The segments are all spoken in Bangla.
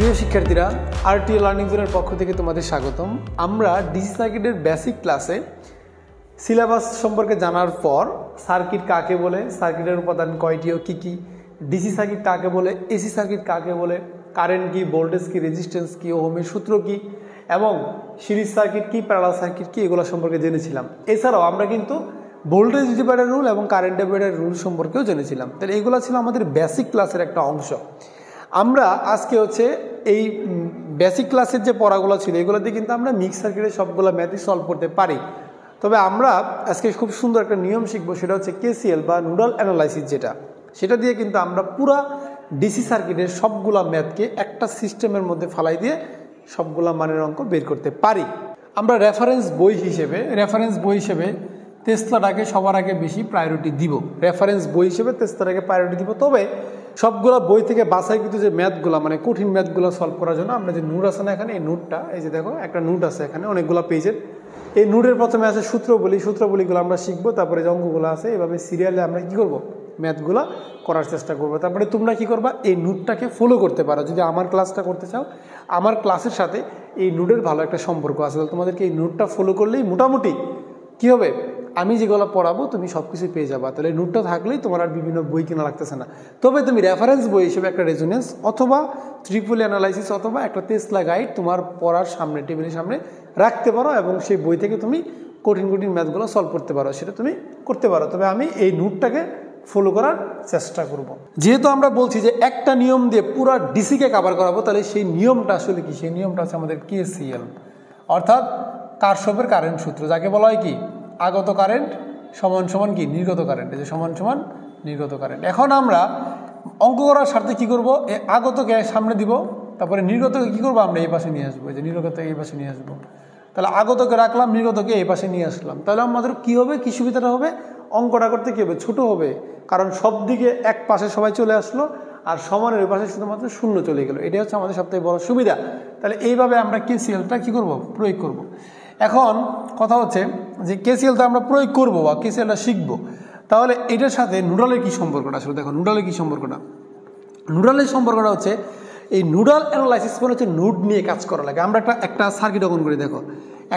প্রিয় শিক্ষার্থীরা, আরটিএ লার্নিং জোনের পক্ষ থেকে তোমাদের স্বাগতম। আমরা ডিসি সার্কিটের বেসিক ক্লাসে সিলেবাস সম্পর্কে জানার পর সার্কিট কাকে বলে, সার্কিটের উপাদান কয়টি ও কী কী, ডিসি সার্কিট কাকে বলে, এসি সার্কিট কাকে বলে, কারেন্ট কি, ভোল্টেজ কি, রেজিস্ট্যান্স কি, ওহমের সূত্র কি এবং সিরিজ সার্কিট কি, প্যারালাল সার্কিট কি, এগুলো সম্পর্কে জেনেছিলাম। এছাড়াও আমরা কিন্তু ভোল্টেজ ডিভাইডার রুল এবং কারেন্ট ডিভাইডার রুল সম্পর্কেও জেনেছিলাম। তাহলে এগুলো ছিল আমাদের বেসিক ক্লাসের একটা অংশ। আমরা আজকে এই বেসিক ক্লাসের যে পড়াগুলো ছিল এগুলো দিয়ে কিন্তু আমরা মিক্স সার্কিটের সবগুলো ম্যাথই সলভ করতে পারি। তবে আমরা আজকে খুব সুন্দর একটা নিয়ম শিখবো, সেটা হচ্ছে কেসিএল বা নোডাল অ্যানালাইসিস, সেটা দিয়ে কিন্তু আমরা পুরা ডিসি সার্কিটের সবগুলা ম্যাথকে একটা সিস্টেমের মধ্যে ফালাই দিয়ে সবগুলা মানের অঙ্ক বের করতে পারি। আমরা রেফারেন্স বই হিসেবে টেসলাটাকে সবার আগে বেশি প্রায়োরিটি দিব। রেফারেন্স বই হিসেবে টেসলাটাকে প্রায়োরিটি দিব। তবে সবগুলো বই থেকে বাছাই কিন্তু যে ম্যাথগুলো, মানে কঠিন ম্যাথগুলো সলভ করার জন্য আমরা যে নোট আছে না এখানে, এই নোটটা, এই যে দেখো একটা নোট আছে এখানে অনেকগুলো পেজের। এই নোটের প্রথমে আছে সূত্রবলীগুলো আমরা শিখবো, তারপরে যে অঙ্কগুলো আছে এভাবে সিরিয়ালে আমরা কি করব, ম্যাথগুলো করার চেষ্টা করবো। তারপরে তোমরা কি করবা, এই নোটটাকে ফলো করতে পারো। যদি আমার ক্লাসটা করতে চাও, আমার ক্লাসের সাথে এই নোটের ভালো একটা সম্পর্ক আছে, তোমাদেরকে এই নোটটা ফলো করলেই মোটামুটি কি হবে, আমি যেগুলো পড়াবো তুমি সব কিছু পেয়ে যাবা। তাহলে নোটটা থাকলেই তোমার আর বিভিন্ন বই কেনা লাগতেছে না। তবে তুমি রেফারেন্স বই হিসেবে একটা রেজোনেন্স অথবা ট্রিপল অ্যানালাইসিস অথবা একটা টেসলা গাইড তোমার পড়ার সামনে, টেবিলের সামনে রাখতে পারো এবং সেই বই থেকে তুমি কঠিন ম্যাথগুলো সলভ করতে পারো, সেটা তুমি করতে পারো। তবে আমি এই নোটটাকে ফলো করার চেষ্টা করব। যেহেতু আমরা বলছি যে একটা নিয়ম দিয়ে পুরো ডিসিকে কভার করাবো, তাহলে সেই নিয়মটা আসলে কি? সেই নিয়মটা হচ্ছে আমাদের কেসিএল, অর্থাৎ কারশফের কারেন্ট সূত্র, যাকে বলা হয় কি আগত কারেন্ট সমান কি নির্গত কারেন্ট, এই যে সমান নির্গত কারেন্ট। এখন আমরা অঙ্ক করার স্বার্থে কি করব, আগতকে সামনে দিব, তারপরে নির্গতকে কি করবো, আমরা এই পাশে নিয়ে আসবো, এই যে নির্গতকে এই পাশে নিয়ে আসবো। তাহলে আগতকে রাখলাম, নির্গতকে এই পাশে নিয়ে আসলাম। তাহলে আমাদের কি হবে, কি সুবিধাটা হবে, অঙ্কটা করতে কি হবে, ছোট হবে, কারণ সব দিকে এক পাশে সবাই চলে আসলো আর সমানের ওই পাশে শুধুমাত্র শূন্য চলে গেল। এটাই হচ্ছে আমাদের সবথেকে বড় সুবিধা। তাহলে এইভাবে আমরা কেসিএলটা কি করব, প্রয়োগ করব। এখন কথা হচ্ছে যে কেসিএলটা আমরা প্রয়োগ করব বা কেসিএলটা শিখবো, তাহলে এটার সাথে নোডালের কি সম্পর্কটা? আসলে দেখো নোডালের কি সম্পর্কটা, নোডালের সম্পর্কটা হচ্ছে এই নোডাল অ্যানালাইসিস মানে হচ্ছে নোড নিয়ে কাজ করা লাগে। আমরা একটা সার্কিট অঙ্কন করি, দেখো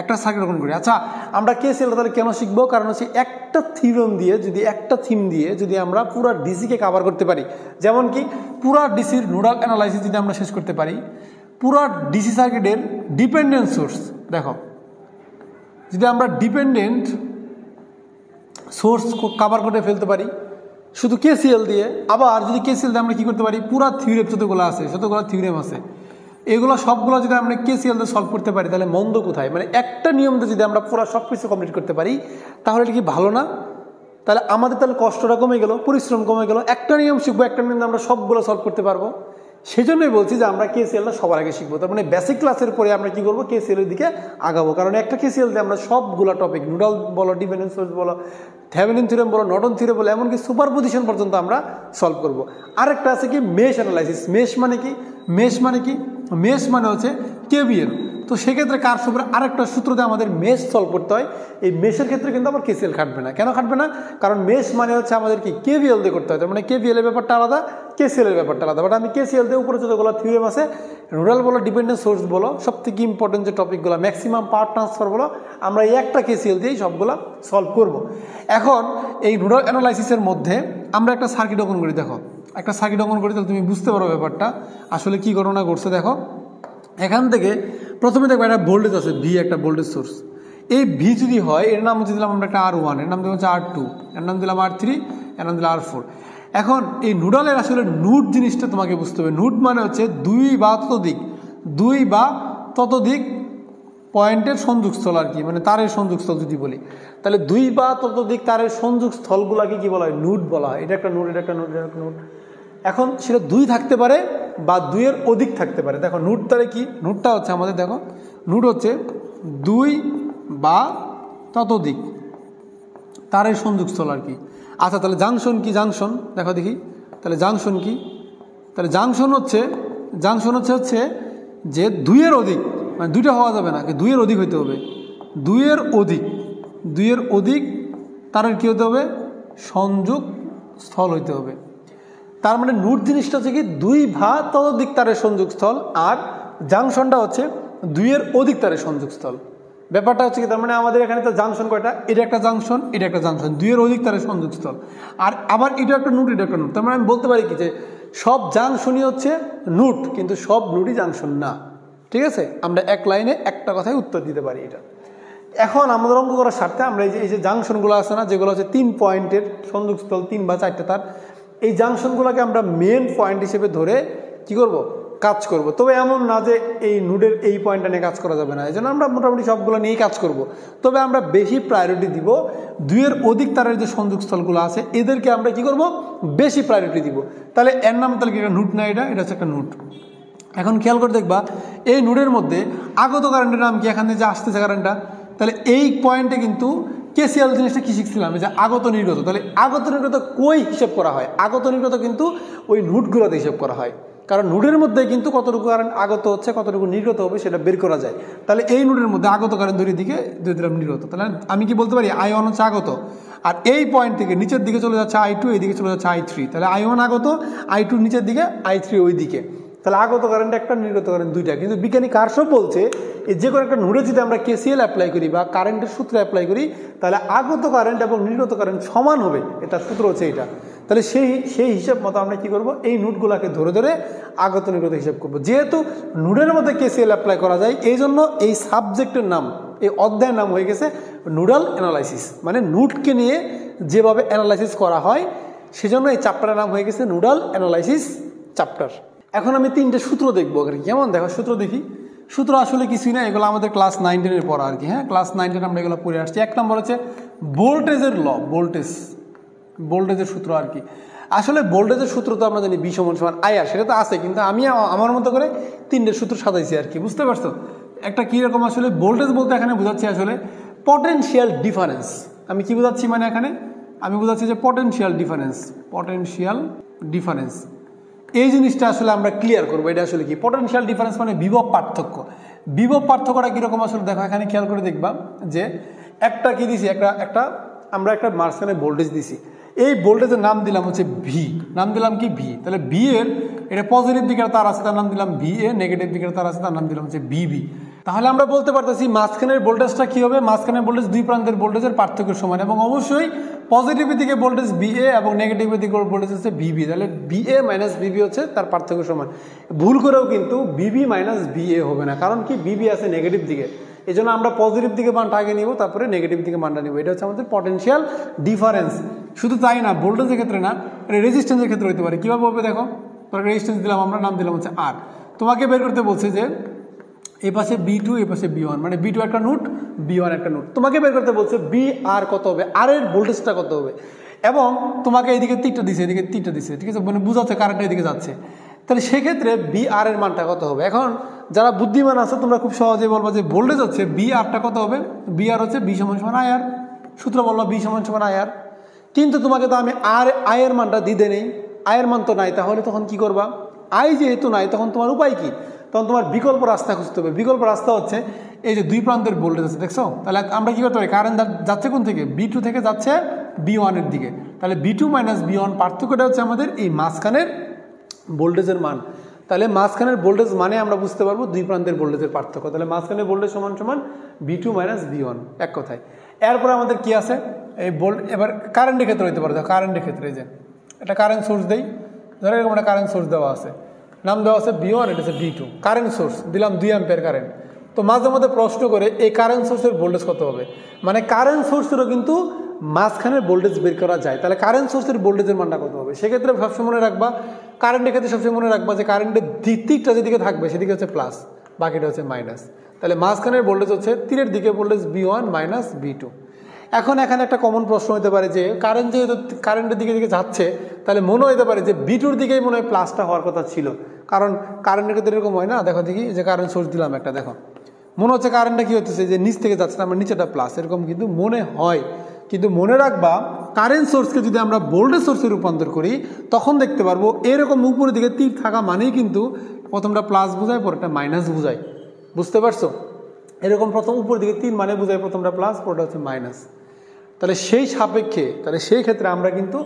একটা সার্কিট অঙ্কন করি। আচ্ছা, আমরা কেসিএলটা তাহলে কেন শিখবো? কারণ হচ্ছে একটা থিওরেম দিয়ে, একটা থিম দিয়ে যদি আমরা পুরো ডিসিকে কভার করতে পারি, যেমন কি পুরা ডিসির নোডাল অ্যানালাইসিস যদি আমরা শেষ করতে পারি, পুরা ডিসি সার্কিটের ডিপেন্ডেন্ট সোর্স, দেখো যদি আমরা ডিপেন্ডেন্ট সোর্স কভার করে ফেলতে পারি শুধু কেসিএল দিয়ে, আবার যদি কেসিএল দিয়ে আমরা কি করতে পারি, পুরো থিওরেম যতগুলো থিওরেম আছে এগুলো সবগুলো যদি আমরা কেসিএল দিয়ে সলভ করতে পারি, তাহলে মন্দ কোথায়? মানে একটা নিয়ম দিয়ে যদি আমরা পুরো সব কিছু কমপ্লিট করতে পারি, তাহলে এটা কি ভালো না? তাহলে আমাদের তাহলে কষ্টটা কমে গেল, পরিশ্রম কমে গেল। একটা নিয়ম শিখবো, একটা নিয়ম আমরা সবগুলো সলভ করতে পারবো। সেই জন্যই বলছি যে আমরা কেসিএলটা সবার আগে শিখবো। তার মানে বেসিক ক্লাসের পরে আমরা কি করবো, কেসিএলের দিকে আগাবো। কারণ একটা কেসিএল দিয়ে আমরা সবগুলো টপিক, নোডাল বলো, ডিপেন্ডেন্ট সোর্স বলো, থেভেনিন থিওরেম বলো, নর্টন থিওরেম বলো, এমনকি সুপারপজিশন পর্যন্ত আমরা সলভ করবো। আরেকটা আছে কি মেশ অ্যানালাইসিস। মেশ মানে হচ্ছে কেভিএল। তো সেক্ষেত্রে কারশফের আরেকটা সূত্র দিয়ে আমাদের মেশ সলভ করতে হয়। এই মেশের ক্ষেত্রে কিন্তু আবার কেসিএল খাটবে না। কেন খাটবে না? কারণ মেশ মানে হচ্ছে আমাদের কি কেভিএল দিয়ে করতে হয়। তার মানে কেভিএল এর ব্যাপারটা আলাদা, কেসিএল এর ব্যাপারটা আলাদা। বাট আমি কেসিএল দিয়ে উপরে যতগুলো থিওরেম আছে, নোডাল বলো, ডিপেন্ডেন্ট সোর্স বলো, সব থেকে ইম্পর্টেন্ট যে টপিকগুলো, ম্যাক্সিমাম পাওয়ার ট্রান্সফার বলো, আমরা এই একটা কেসিএল দিয়েই সবগুলো সলভ করব। এখন এই নোডাল অ্যানালাইসিসের মধ্যে আমরা একটা সার্কিট অঙ্কন করি। দেখো একটা সার্কিট অঙ্কন করি, তাহলে তুমি বুঝতে পারো ব্যাপারটা আসলে কি ঘটনা ঘটছে। দেখো এখান থেকে প্রথমে দেখবো একটা ভোল্টেজ আছে ভি, একটা ভোল্টেজ সোর্স। এই ভি যদি হয়, এর নাম হচ্ছে দিলাম আমরা একটা R1, এর নাম দিলাম হচ্ছে R2, এর নাম দিলাম R3, এর নাম দিলাম R4। এখন এই নোডালের আসলে নোড জিনিসটা তোমাকে বুঝতে হবে। নোড মানে হচ্ছে দুই বা ততোধিক পয়েন্টের সংযোগস্থল আর কি, মানে তারের সংযোগস্থল যদি বলি, তাহলে দুই বা ততোধিক তারের সংযোগস্থলগুলোকে কি বলা হয়, নোড বলা হয়। এটা একটা নোড, এটা একটা নোড, এটা একটা নোড। এখন সেটা দুই থাকতে পারে বা দুইয়ের অধিক থাকতে পারে। দেখো নোড তাহলে কি, নোডটা হচ্ছে আমাদের, দেখো নোড হচ্ছে দুই বা ততোধিক তারের সংযোগস্থল আর কি। আচ্ছা, তাহলে জাংশন কি? জাংশন দেখো দেখি, তাহলে জাংশন কি? তাহলে জাংশন হচ্ছে যে দুইয়ের অধিক, মানে দুইটা হওয়া যাবে না, দুইয়ের অধিক হইতে হবে। দুইয়ের অধিক তারের কি হতে হবে, সংযোগ স্থল হইতে হবে। তার মানে নোড জিনিসটা হচ্ছে কি দুই বা ততোধিক তারের সংযোগস্থল, আর জাংশনটা হচ্ছে দুইয়ের অধিক তারের সংযোগস্থল। ব্যাপারটা হচ্ছে কি, তার মানে আমাদের এখানে তো জাংশন কয়টা, এটা একটা জাংশন, এটা একটা জাংশন, দুইয়ের অধিক তারের সংযোগস্থল, আর আবার এটা একটা নোড, এটা একটা নোড। তার মানে আমি বলতে পারি কি যে সব জাংশনই হচ্ছে নোড, কিন্তু সব নোডই জাংশন না। ঠিক আছে, আমরা এক লাইনে একটা কথায় উত্তর দিতে পারি এটা। এখন আমাদের অঙ্ক করার স্বার্থে আমরা এই যে জাংশনগুলো আছে না, যেগুলো হচ্ছে 3 পয়েন্টের সংযোগস্থল, 3 বা 4টে তার, এই জাংশনগুলোকে আমরা মেন পয়েন্ট হিসেবে ধরে কি করব, কাজ করব। তবে এমন না যে এই নোডের এই পয়েন্টটা নিয়ে কাজ করা যাবে না, এই জন্য আমরা মোটামুটি সবগুলো নিয়েই কাজ করব। তবে আমরা বেশি প্রায়োরিটি দিব দুইয়ের অধিক তারের যে সংযোগস্থলগুলো আছে এদেরকে আমরা কি করব, বেশি প্রায়োরিটি দিব। তাহলে এর নাম তাহলে কি এটা নোড না, এটা হচ্ছে একটা নোড। এখন খেয়াল করে দেখবা এই নোডের মধ্যে আগত কারেন্টের নাম কি, এখানে যে আসতেছে কারেন্টটা, তাহলে এই পয়েন্টে কিন্তু কেসিএল জিনিসটা কি শিখছিলাম, যে আগত নির্গত। তাহলে আগত নির্গত কই হিসেব করা হয়, আগত নির্গত কিন্তু ওই নোডগুলোতে হিসেব করা হয়, কারণ নোডের মধ্যে কিন্তু কতটুকু কারেন্ট আগত হচ্ছে কতটুকু নির্গত হবে সেটা বের করা যায়। তাহলে এই নোডের মধ্যে আগত কারেন্ট ধরে দিকে দুই দিলাম নির্গত, তাহলে আমি কি বলতে পারি I1 হচ্ছে আগত, আর এই পয়েন্ট থেকে নিচের দিকে চলে যাচ্ছে I2, এইদিকে চলে যাচ্ছে I3, তাহলে I1 আগত, I2 নিচের দিকে, I3 ওই দিকে। তাহলে আগত কারেন্ট একটা, নির্গত কারেন্ট দুইটা। কিন্তু বিজ্ঞানী কারশফ বলছে এই যে কোনো একটা নোডে যদি আমরা কেসিএল অ্যাপ্লাই করি বা কারেন্টের সূত্র অ্যাপ্লাই করি, তাহলে আগত কারেন্ট এবং নির্গত কারেন্ট সমান হবে, এটা সূত্র হচ্ছে এটা। তাহলে সেই হিসাব মতো আমরা কি করব, এই নোডগুলোকে ধরে ধরে আগত নির্গত হিসাব করব। যেহেতু নোডের মধ্যে কেসিএল অ্যাপ্লাই করা যায়, এই জন্য এই সাবজেক্টের নাম, এই অধ্যায়ের নাম হয়ে গেছে নোডাল অ্যানালাইসিস, মানে নোডকে নিয়ে যেভাবে অ্যানালাইসিস করা হয় সেজন্য এই চ্যাপ্টারের নাম হয়ে গেছে নোডাল অ্যানালাইসিস চ্যাপ্টার। এখন আমি 3টে সূত্র দেখবো, কেমন দেখো সূত্র দেখি। সূত্র আসলে কিছুই না, এগুলো আমাদের ক্লাস 9-10 পড়া আর কি। হ্যাঁ, ক্লাস 9-10 আমরা এগুলো পড়ে আসছি। 1 নম্বর হচ্ছে ভোল্টেজের ল, ভোল্টেজের সূত্র আর কি। আসলে ভোল্টেজের সূত্র তো আমরা জানি V = IR, সেটা তো আছে, কিন্তু আমি আমার মতো করে 3টে সূত্র সাজাইছি আর কি, বুঝতে পারছো। একটা কীরকম আসলে ভোল্টেজ বলতে এখানে বোঝাচ্ছি আসলে পটেনশিয়াল ডিফারেন্স। আমি কি বোঝাচ্ছি, মানে এখানে আমি বোঝাচ্ছি যে পটেনশিয়াল ডিফারেন্স এই জিনিসটা আসলে আমরা ক্লিয়ার করবো। এটা আসলে কি পটেনশিয়াল ডিফারেন্স, মানে বিভব পার্থক্য। বিভব পার্থক্যটা কীরকম আসলে দেখো, এখানে খেয়াল করে দেখবা যে একটা কি দিছি, আমরা একটা মাঝখানে ভোল্টেজ দিছি, এই ভোল্টেজের নাম দিলাম হচ্ছে ভি, নাম দিলাম কি ভি। তাহলে ভি এর এটা পজিটিভ দিকের তার আছে, তার নাম দিলাম VA, নেগেটিভ দিকের তার আছে, তার নাম দিলাম হচ্ছে VB। তাহলে আমরা বলতে পারতেছি মাঝখানের ভোল্টেজটা কি হবে, মাঝখানের ভোল্টেজ দুই প্রান্তের ভোল্টেজের পার্থক্যের সমান, এবং অবশ্যই পজিটিভ দিকে ভোল্টেজ VA এবং নেগেটিভ দিকে ভোল্টেজ হচ্ছে VB। তাহলে VA - VB হচ্ছে তার পার্থক্য সমান। ভুল করেও কিন্তু VB - VA হবে না, কারণ কি VB আছে নেগেটিভ দিকে, এই জন্য আমরা পজিটিভ দিকে মানটা আগে নিব, তারপরে নেগেটিভ দিকে মানটা নিব। এটা হচ্ছে আমাদের পটেনশিয়াল ডিফারেন্স। শুধু তাই না, ভোল্টেজের ক্ষেত্রে না, এটা রেজিস্ট্যান্সের ক্ষেত্রে হতে পারে। কীভাবে হবে দেখো, রেজিস্ট্যান্স দিলাম আমরা, নাম দিলাম হচ্ছে R। তোমাকে বের করতে বলছে যে এই পাশে B2, এই পাশে B1, মানে B2 একটা নোড, B1 একটা নোড। তোমাকে বের করতে বলছে BR কত হবে, R এর ভোল্টেজটা কত হবে, এবং তোমাকে এইদিকে তীরটা দিছে, এদিকে তীরটা দিছে, ঠিক আছে, মানে বুঝাচ্ছে কারেন্টটা এদিকে যাচ্ছে। তাহলে সেক্ষেত্রে BR এর মানটা কত হবে। এখন যারা বুদ্ধিমান আছে তোমরা খুব সহজে বলবো যে ভোল্টেজ হচ্ছে BRটা কত হবে, BR হচ্ছে B = IR, সূত্র বলবো B = IR। কিন্তু তোমাকে তো আমি I এর মানটা দিতে নেই, I এর মান তো নাই, তাহলে তখন কি করবা, I যেহেতু নাই তখন তোমার উপায় কি, তখন তোমার বিকল্প রাস্তা খুঁজতে হবে। বিকল্প রাস্তা হচ্ছে এই যে দুই প্রান্তের ভোল্টেজ আছে, দেখছো। তাহলে আমরা কি করতে পারি, কারেন্ট যাচ্ছে কোন থেকে, B2 থেকে যাচ্ছে B1 এর দিকে। তাহলে B2 - B1 পার্থক্যটা হচ্ছে আমাদের এই মাঝখানের ভোল্টেজের মান। তাহলে মাঝখানের ভোল্টেজ মানে আমরা বুঝতে পারবো দুই প্রান্তের ভোল্টেজের পার্থক্য। তাহলে মাঝখানের ভোল্টেজ সমান B2 - B1, এক কথায়। এরপরে আমাদের কি আছে, এই এবার কারেন্টের ক্ষেত্রে হইতে পারে। কারেন্টের ক্ষেত্রে যে একটা কারেন্ট সোর্স দেই, ধরো এরকম একটা কারেন্ট সোর্স দেওয়া আছে, নাম দেওয়া আছে B1, এটা হচ্ছে B2, কারেন্ট সোর্স দিলাম 2 অ্যাম্পিয়ার কারেন্ট। তো মাঝে মধ্যে প্রশ্ন করে এই কারেন্ট সোর্সের ভোল্টেজ কত হবে, মানে কারেন্ট সোর্সেরও কিন্তু মাঝখানের ভোল্টেজ বের করা যায়। তাহলে কারেন্ট সোর্সের ভোল্টেজের মানটা কত হবে, সেক্ষেত্রে সবসময় মনে রাখবা, কারেন্টের ক্ষেত্রে সবসময় মনে রাখবা যে কারেন্টের দিকটা যেদিকে থাকবে সেদিকে হচ্ছে প্লাস, বাকিটা হচ্ছে মাইনাস। তাহলে মাঝখানের ভোল্টেজ হচ্ছে তীরের দিকে ভোল্টেজ B1 - B2। এখন এখানে একটা কমন প্রশ্ন হতে পারে যে কারেন্ট যেহেতু কারেন্টের দিকে যাচ্ছে, তাহলে মনে হতে পারে যে B2-র দিকেই মনে হয় প্লাসটা হওয়ার কথা ছিল, কারণ কারেন্টের ক্ষেত্রে এরকম হয় না। দেখো দেখি, যে কারেন্ট সোর্স দিলাম একটা, দেখো মনে হচ্ছে কারেন্টটা কি হচ্ছে যে নিচ থেকে যাচ্ছে, আমার নিচেটা প্লাস, এরকম কিন্তু মনে হয়। কিন্তু মনে রাখবা, কারেন্ট সোর্সকে যদি আমরা ভোল্টেজ সোর্সে রূপান্তর করি তখন দেখতে পারবো এরকম উপরের দিকে তীর থাকা মানেই কিন্তু প্রথমটা প্লাস বোঝায়, পরেরটা মাইনাস বোঝায়, বুঝতে পারছো। এরকম প্রথম উপরের দিকে তীর মানে বোঝায় প্রথমটা প্লাস, পরেরটা হচ্ছে মাইনাস। তাহলে সেই সাপেক্ষে, তাহলে সেই ক্ষেত্রে আমরা কিন্তু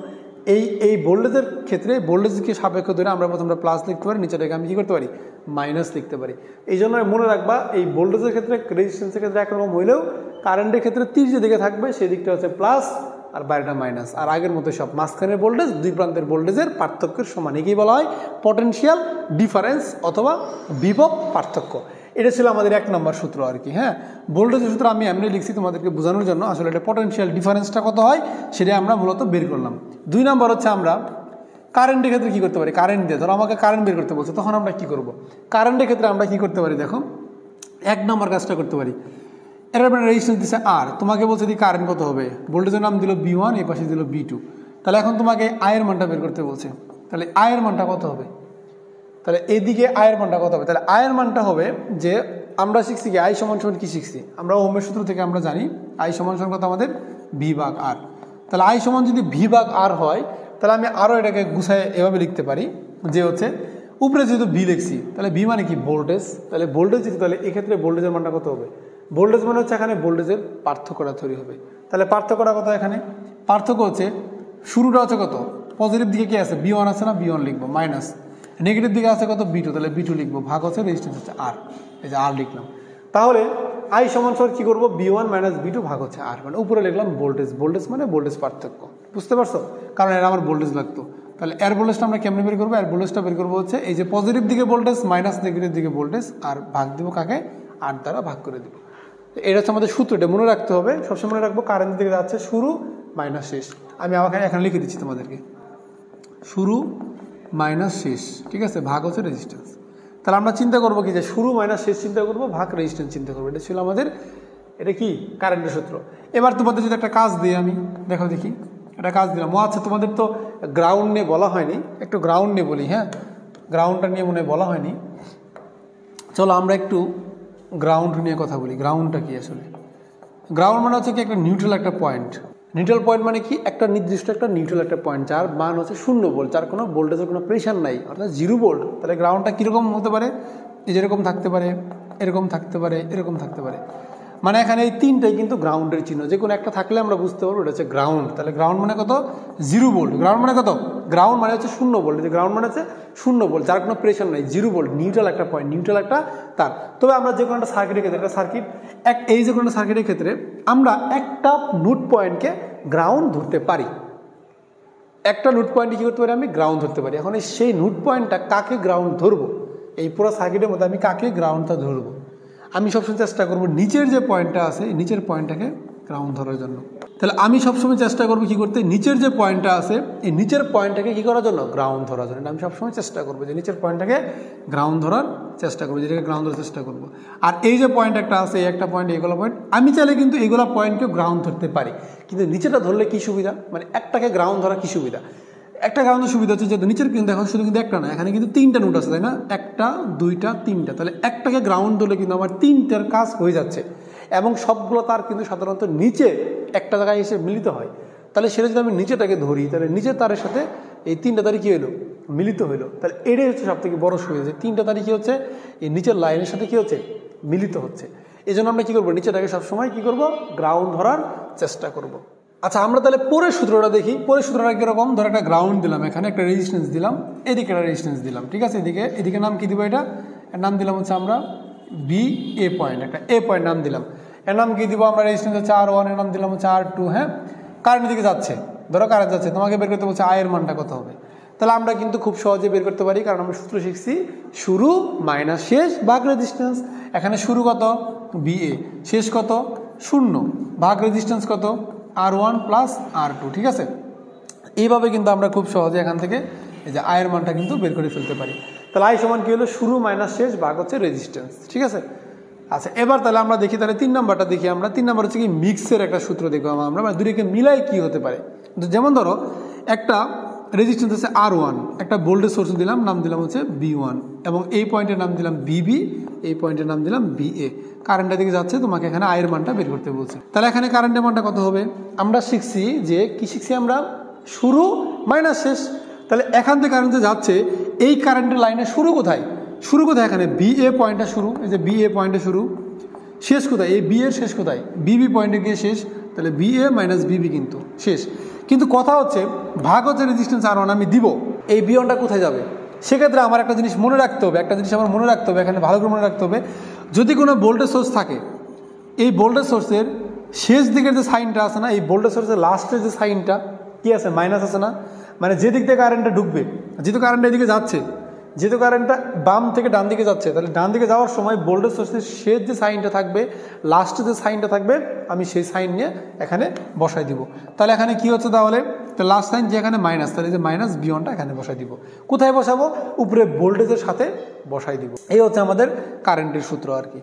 এই ভোল্টেজের ক্ষেত্রে ভোল্টেজকে সাপেক্ষ ধরে আমরা প্রথমে প্লাস লিখতে পারি, নিচেটাকে আমি কী করতে পারি মাইনাস লিখতে পারি। এই জন্য মনে রাখবা এই ভোল্টেজের ক্ষেত্রে রেজিস্ট্যান্সের ক্ষেত্রে একরকম হইলেও কারেন্টের ক্ষেত্রে তীর যেদিকে থাকবে সেই দিকটা হচ্ছে প্লাস আর বাইরেটা মাইনাস। আর আগের মতো সব মাঝখানের ভোল্টেজ দুই প্রান্তের ভোল্টেজের পার্থক্যের সমান, একেই বলা হয় পটেনশিয়াল ডিফারেন্স অথবা বিভব পার্থক্য। এটা ছিল আমাদের 1 নম্বর সূত্র আর কি। হ্যাঁ, ভোল্টেজের সূত্র আমি এমনি লিখছি তোমাদেরকে বোঝানোর জন্য, আসলে এটা পটেনশিয়াল ডিফারেন্সটা কত হয় সেটা আমরা মূলত বের করলাম। 2 নম্বর হচ্ছে আমরা কারেন্টের ক্ষেত্রে কী করতে পারি, কারেন্ট দিয়ে ধরো আমাকে কারেন্ট বের করতে বলছে, তখন আমরা কী করব। কারেন্টের ক্ষেত্রে আমরা কী করতে পারি, দেখো 1 নম্বর কাজটা করতে পারি। এর মানে রেজিস্ট্যান্স দিচ্ছে আর, তোমাকে বলছে দি কারেন্ট কত হবে, ভোল্টেজের নাম দিল V1, এই পাশে দিল V2। তাহলে এখন তোমাকে আয়ের মানটা বের করতে বলছে, তাহলে আয়ের মানটা কত হবে, তাহলে এইদিকে আয়ের মানটা কত হবে, তাহলে আয়ের মানটা হবে যে আমরা শিখছি কি আই সমান সমান কী শিখছি আমরা ওহমের সূত্র থেকে আমরা জানি আই সমান সমান কত আমাদের V/R। তাহলে আই সমান যদি V/R হয় তাহলে আমি আরও এটাকে গুছায় এভাবে লিখতে পারি যে হচ্ছে উপরে যেহেতু V লিখছি তাহলে V মানে কি ভোল্টেজ, তাহলে ভোল্টেজ যেহেতু তাহলে এক্ষেত্রে ভোল্টেজের মানটা কত হবে, ভোল্টেজ মানে হচ্ছে এখানে ভোল্টেজের পার্থক্যটা তৈরি হবে। তাহলে পার্থক্যটা কত, এখানে পার্থক্য হচ্ছে শুরুটা হচ্ছে কত, পজিটিভ দিকে কি আছে V1 আছে না, V1 লিখবো, মাইনাস নেগেটিভ দিকে আছে কত V2, তাহলে V2 লিখবো, ভাগ হচ্ছে রেজিস্ট্যান্স হচ্ছে R, এই যে R লিখলাম। তাহলে আই সমান সমান কী করবো, V1 - V2 ভাগ হচ্ছে R, মানে উপরে লিখলাম ভোল্টেজ, ভোল্টেজ মানে ভোল্টেজ পার্থক্য, বুঝতে পারছো, কারণ এর আমার ভোল্টেজ লাগতো। তাহলে এর ভোল্টেজটা আমরা কেমনে বের করবো, এর ভোল্টেজটা বের করবো হচ্ছে এই যে পজিটিভ দিকে ভোল্টেজ মাইনাস নেগেটিভ দিকে ভোল্টেজ, আর ভাগ দিব কাকে, R দ্বারা ভাগ করে দিব। এটা হচ্ছে আমাদের সূত্র, এটা মনে রাখতে হবে, সবসময় মনে রাখবো কারেন্ট দিকে যাচ্ছে শুরু মাইনাস শেষ। আমি আমাকে এখানে লিখে দিচ্ছি তোমাদেরকে, শুরু মাইনাস শেষ, ঠিক আছে, ভাগ হচ্ছে রেজিস্ট্যান্স। তাহলে আমরা চিন্তা করবো কি যে শুরু মাইনাস শেষ চিন্তা করবো, ভাগ রেজিস্ট্যান্স চিন্তা করবো, এটা ছিল আমাদের এটা কি কারেন্টের সূত্র। এবার তোমাদের যদি একটা কাজ দিই আমি, দেখো দেখি একটা কাজ দিলাম, আচ্ছা তোমাদের তো গ্রাউন্ড নিয়ে বলা হয়নি, একটু গ্রাউন্ড নিয়ে বলি। হ্যাঁ, গ্রাউন্ডটা নিয়ে মনে হয় বলা হয়নি, চলো আমরা একটু গ্রাউন্ড নিয়ে কথা বলি। গ্রাউন্ডটা কি আসলে, গ্রাউন্ড মানে হচ্ছে কি একটা নিউট্রাল একটা পয়েন্ট। নিউট্রাল পয়েন্ট মানে কি একটা নির্দিষ্ট একটা নিউট্রাল একটা পয়েন্ট যার মান হচ্ছে 0 ভোল্ট, যার কোনো ভোল্টেজের কোনো প্রেশার নাই, অর্থাৎ 0 ভোল্ট। তাহলে গ্রাউন্ডটা কীরকম হতে পারে, এই যেরকম থাকতে পারে, এরকম থাকতে পারে, এরকম থাকতে পারে, মানে এখানে এই তিনটাই কিন্তু গ্রাউন্ডের চিহ্ন, যে কোনো একটা থাকলে আমরা বুঝতে পারবো এটা হচ্ছে গ্রাউন্ড। তাহলে গ্রাউন্ড মানে কত, 0 ভোল্ট। গ্রাউন্ড মানে কত, গ্রাউন্ড মানে হচ্ছে 0 ভোল্ট, যে গ্রাউন্ড মানে হচ্ছে 0 ভোল্ট, যার কোনো প্রেশার নাই, 0 ভোল্ট, নিউট্রাল একটা পয়েন্ট, নিউট্রাল একটা তার। তবে আমরা যে কোনো একটা সার্কিটের ক্ষেত্রে, একটা সার্কিট এই যে কোনো সার্কিটের ক্ষেত্রে আমরা একটা নোড পয়েন্টকে গ্রাউন্ড ধরতে পারি, একটা নোড পয়েন্টে কী করতে পারি, আমি গ্রাউন্ড ধরতে পারি। এখন সেই নোড পয়েন্টটা কাকে গ্রাউন্ড ধরবো, এই পুরো সার্কিটের মধ্যে আমি কাকে গ্রাউন্ডটা ধরবো, আমি সবসময় চেষ্টা করবো নিচের যে পয়েন্টটা আছে নিচের পয়েন্টটাকে গ্রাউন্ড ধরার জন্য। তাহলে আমি সবসময় চেষ্টা করবো কী করতে, নিচের যে পয়েন্টটা আছে এই নিচের পয়েন্টটাকে কী করার জন্য, গ্রাউন্ড ধরার জন্য। আমি সবসময় চেষ্টা করবো যে নিচের পয়েন্টটাকে গ্রাউন্ড ধরার চেষ্টা করবো, যেটাকে গ্রাউন্ড ধরার চেষ্টা করবো। আর এই যে পয়েন্ট একটা আছে, এই একটা পয়েন্ট, এইগুলো পয়েন্ট, আমি চাইলে কিন্তু এইগুলো পয়েন্টকেও গ্রাউন্ড ধরতে পারি, কিন্তু নিচেটা ধরলে কী সুবিধা, মানে একটাকে গ্রাউন্ড ধরা কী সুবিধা, একটা গ্রাউন্ডের সুবিধা হচ্ছে যে নিচের কিন্তু এখন শুধু কিন্তু একটা না, এখানে কিন্তু 3টা নোট আছে, তাই না, 1টা 2টা 3টা, তাহলে একটাকে গ্রাউন্ড ধরলে কিন্তু আমার 3টার কাজ হয়ে যাচ্ছে, এবং সবগুলো তার কিন্তু সাধারণত নিচে একটা জায়গায় এসে মিলিত হয়। তাহলে সেটা যদি আমি নিচেটাকে ধরি, তাহলে নিচের তারের সাথে এই 3টা তারই কী হলো, মিলিত হইলো। তাহলে এটাই হচ্ছে সব থেকে বড় সুবিধা, যে 3টা তারই কী হচ্ছে, এই নিচের লাইনের সাথে কী হচ্ছে, মিলিত হচ্ছে। এই জন্য আমরা কী করবো, নিচেটাকে সবসময় কী করবো, গ্রাউন্ড ধরার চেষ্টা করব। আচ্ছা, আমরা তাহলে পরের সূত্রটা দেখি। পরের সূত্রটা কীরকম, ধর একটা গ্রাউন্ড দিলাম, এখানে একটা রেজিস্ট্যান্স দিলাম, এদিকে একটা রেজিস্ট্যান্স দিলাম, ঠিক আছে, এদিকে নাম কী দিব, এর নাম দিলাম হচ্ছে আমরা BA পয়েন্ট, একটা A পয়েন্ট নাম দিলাম। এর নাম কী দিব আমরা, রেজিস্ট্যান্স হচ্ছে R1, এর নাম দিলাম হচ্ছে R2। হ্যাঁ, কারেন্টের দিকে যাচ্ছে, ধরো কারেন্ট যাচ্ছে, তোমাকে বের করতে বলছে আয়ের মানটা কত হবে। তাহলে আমরা কিন্তু খুব সহজে বের করতে পারি, কারণ আমরা সূত্র শিখছি শুরু মাইনাস শেষ ভাগ রেজিস্ট্যান্স। এখানে শুরু কত BA, শেষ কত 0, ভাগ রেজিস্ট্যান্স কত R1 + R2, ঠিক আছে। এইভাবে কিন্তু আমরা খুব সহজে এখান থেকে এই যে আয়ের মানটা কিন্তু বের করে ফেলতে পারি। তাহলে আয় সমান কী হলো, শুরু মাইনাস শেষ ভাগ হচ্ছে রেজিস্ট্যান্স, ঠিক আছে। আচ্ছা, এবার তাহলে আমরা দেখি, তাহলে 3 নাম্বারটা দেখি আমরা। 3 নাম্বার হচ্ছে কি মিক্সের একটা সূত্র দেখবো আমরা, মানে দুটোকে মিলাই কি হতে পারে। যেমন ধরো একটা রেজিস্ট্যান্স আছে R1, একটা ভোল্টেজ সোর্স দিলাম, নাম দিলাম হচ্ছে B1, এবং এই পয়েন্টের নাম দিলাম BB, এই পয়েন্টের নাম দিলাম BA। কারেন্টের দিকে যাচ্ছে, তোমাকে এখানে আয়ের মানটা বের করতে বলছে। তাহলে এখানে কারেন্টের মানটা কত হবে, আমরা শিখছি যে কি শিখছি আমরা, শুরু মাইনাস শেষ। তাহলে এখান থেকে কারেন্ট যাচ্ছে, এই কারেন্টের লাইনের শুরু কোথায়, শুরু কোথায়, এখানে BA পয়েন্টটা শুরু, এই যে BA পয়েন্টে শুরু, শেষ কোথায়, এই B এর শেষ কোথায়, BB পয়েন্টে গিয়ে শেষ। তাহলে বিএ মাইনাস বিবি কিন্তু শেষ। কিন্তু কথা হচ্ছে ভাগ হচ্ছে রেজিস্ট্যান্স R1 আমি দিব, এই বিয়নটা কোথায় যাবে? সেক্ষেত্রে আমার একটা জিনিস মনে রাখতে হবে, এখানে ভালো করে মনে রাখতে হবে, যদি কোনো ভোল্টেজ সোর্স থাকে, এই ভোল্টেজ সোর্সের শেষ দিকের যে সাইনটা আছে না, এই ভোল্টেজ সোর্সের লাস্টের যে সাইনটা কি আছে, মাইনাস আছে না, মানে যে দিক থেকে কারেন্টটা ঢুকবে, যেহেতু কারেন্টটা এদিকে যাচ্ছে, যেহেতু কারেন্টটা বাম থেকে ডান দিকে যাচ্ছে, তাহলে ডান দিকে যাওয়ার সময় ভোল্টেজ সোর্সের শেষ যে সাইনটা থাকবে, লাস্টে যে সাইনটা থাকবে, আমি সেই সাইন নিয়ে এখানে বসাই দিব। তাহলে এখানে কি হচ্ছে, তাহলে লাস্ট সাইন যে এখানে মাইনাস, তাহলে যে মাইনাস বিয়নটা এখানে বসাই দিব। কোথায় বসাবো? উপরে ভোল্টেজের সাথে বসাই দিব। এই হচ্ছে আমাদের কারেন্টের সূত্র আর কি।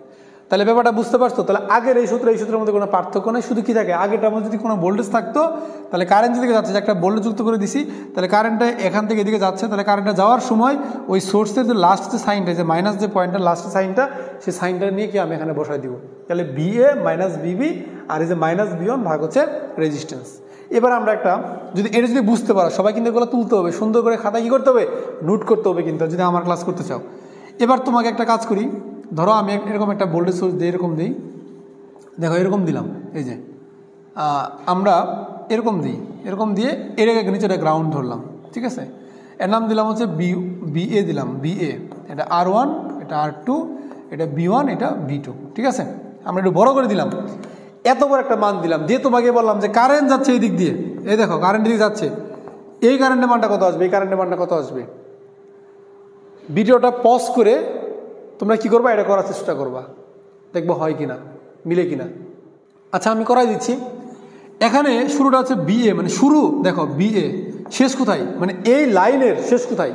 তাহলে ব্যাপারটা বুঝতে পারছো? তাহলে আগের এই সূত্রের মধ্যে কোনো পার্থক্য নেই, শুধু কি থাকে, আগেরটার মধ্যে যদি কোনো ভোল্টেজ থাকতো, তাহলে কারেন্ট যেদিকে যাচ্ছে, একটা ভোল্টেজ যুক্ত করে দিছি, তাহলে কারেন্টটা এখান থেকে এদিকে যাচ্ছে, তাহলে কারেন্টটা যাওয়ার সময় ওই সোর্সের যে লাস্ট যে সাইনটা, যে মাইনাস যে পয়েন্টটা লাস্ট সাইনটা, সেই সাইনটা নিয়ে কি আমি এখানে বসাই দিব। তাহলে বিএ মাইনাস বিবি, আর এই যে মাইনাস বিয়ন ভাগ হচ্ছে রেজিস্ট্যান্স। এবার আমরা এটা যদি বুঝতে পারো, সবাই কিন্তু এগুলো তুলতে হবে, সুন্দর করে খাতায় কি করতে হবে, নোট করতে হবে কিন্তু, যদি আমার ক্লাস করতে চাও। এবার তোমাকে একটা কাজ করি, ধরো আমি এরকম একটা ভোল্টেজ সোর্স দিই, এরকম দিই, দেখো এরকম দিলাম, এই যে আমরা এরকম দিয়ে এটাকে নিচেটা গ্রাউন্ড ধরলাম, ঠিক আছে। এর নাম দিলাম হচ্ছে বিএ দিলাম, বিএ, এটা R1, এটা R2, এটা B1, এটা B2, ঠিক আছে। আমরা একটু বড় করে দিলাম, এত বড় একটা মান দিলাম, দিয়ে তোমাকে বললাম যে কারেন্ট যাচ্ছে এই দিক দিয়ে, এই দেখো কারেন্ট দিকে যাচ্ছে, এই কারেন্টের মানটা কত আসবে, এই কারেন্টের মানটা কত আসবে। ভিডিওটা পজ করে তোমরা কি করবা, এটা করার চেষ্টা করবা, দেখবো হয় কিনা, মিলে কিনা। আচ্ছা আমি করাই দিচ্ছি। এখানে শুরুটা হচ্ছে বিএ, মানে শুরু দেখো বিএ, শেষ কোথায়, মানে এই লাইনের শেষ কোথায়,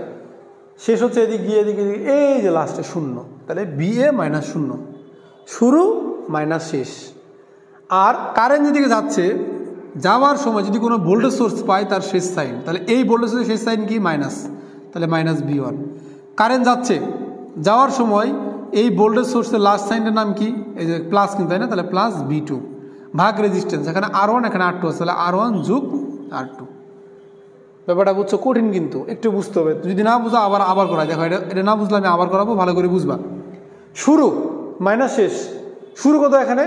শেষ হচ্ছে এদিকে গিয়ে এদিকে, এই যে লাস্টে 0, তাহলে বিএ মাইনাস 0, শুরু মাইনাস শেষ। আর কারেন্ট যেদিকে যাচ্ছে, যাওয়ার সময় যদি কোনো ভোল্টেজ সোর্স পায় তার শেষ সাইন, তাহলে এই ভোল্টেজ সোর্সের শেষ সাইন কি, মাইনাস, তাহলে মাইনাস B1। কারেন্ট যাচ্ছে, যাওয়ার সময় এই ভোল্টেজ সোর্সের লাস্ট সাইনটার নাম কি, এই যে প্লাস কিন্তু, তাই না, তাহলে প্লাস B2 ভাগ রেজিস্ট্যান্স, এখানে R1 এখানে R2 আছে, তাহলে R1 যোগ R2। ব্যাপারটা বুঝছো? কঠিন কিন্তু, একটু বুঝতে হবে, যদি না বুঝো আবার করাই, দেখো এটা না বুঝলে আমি আবার করাবো, ভালো করে বুঝবা। শুরু মাইনাস শেষ, শুরু কোথায়, এখানে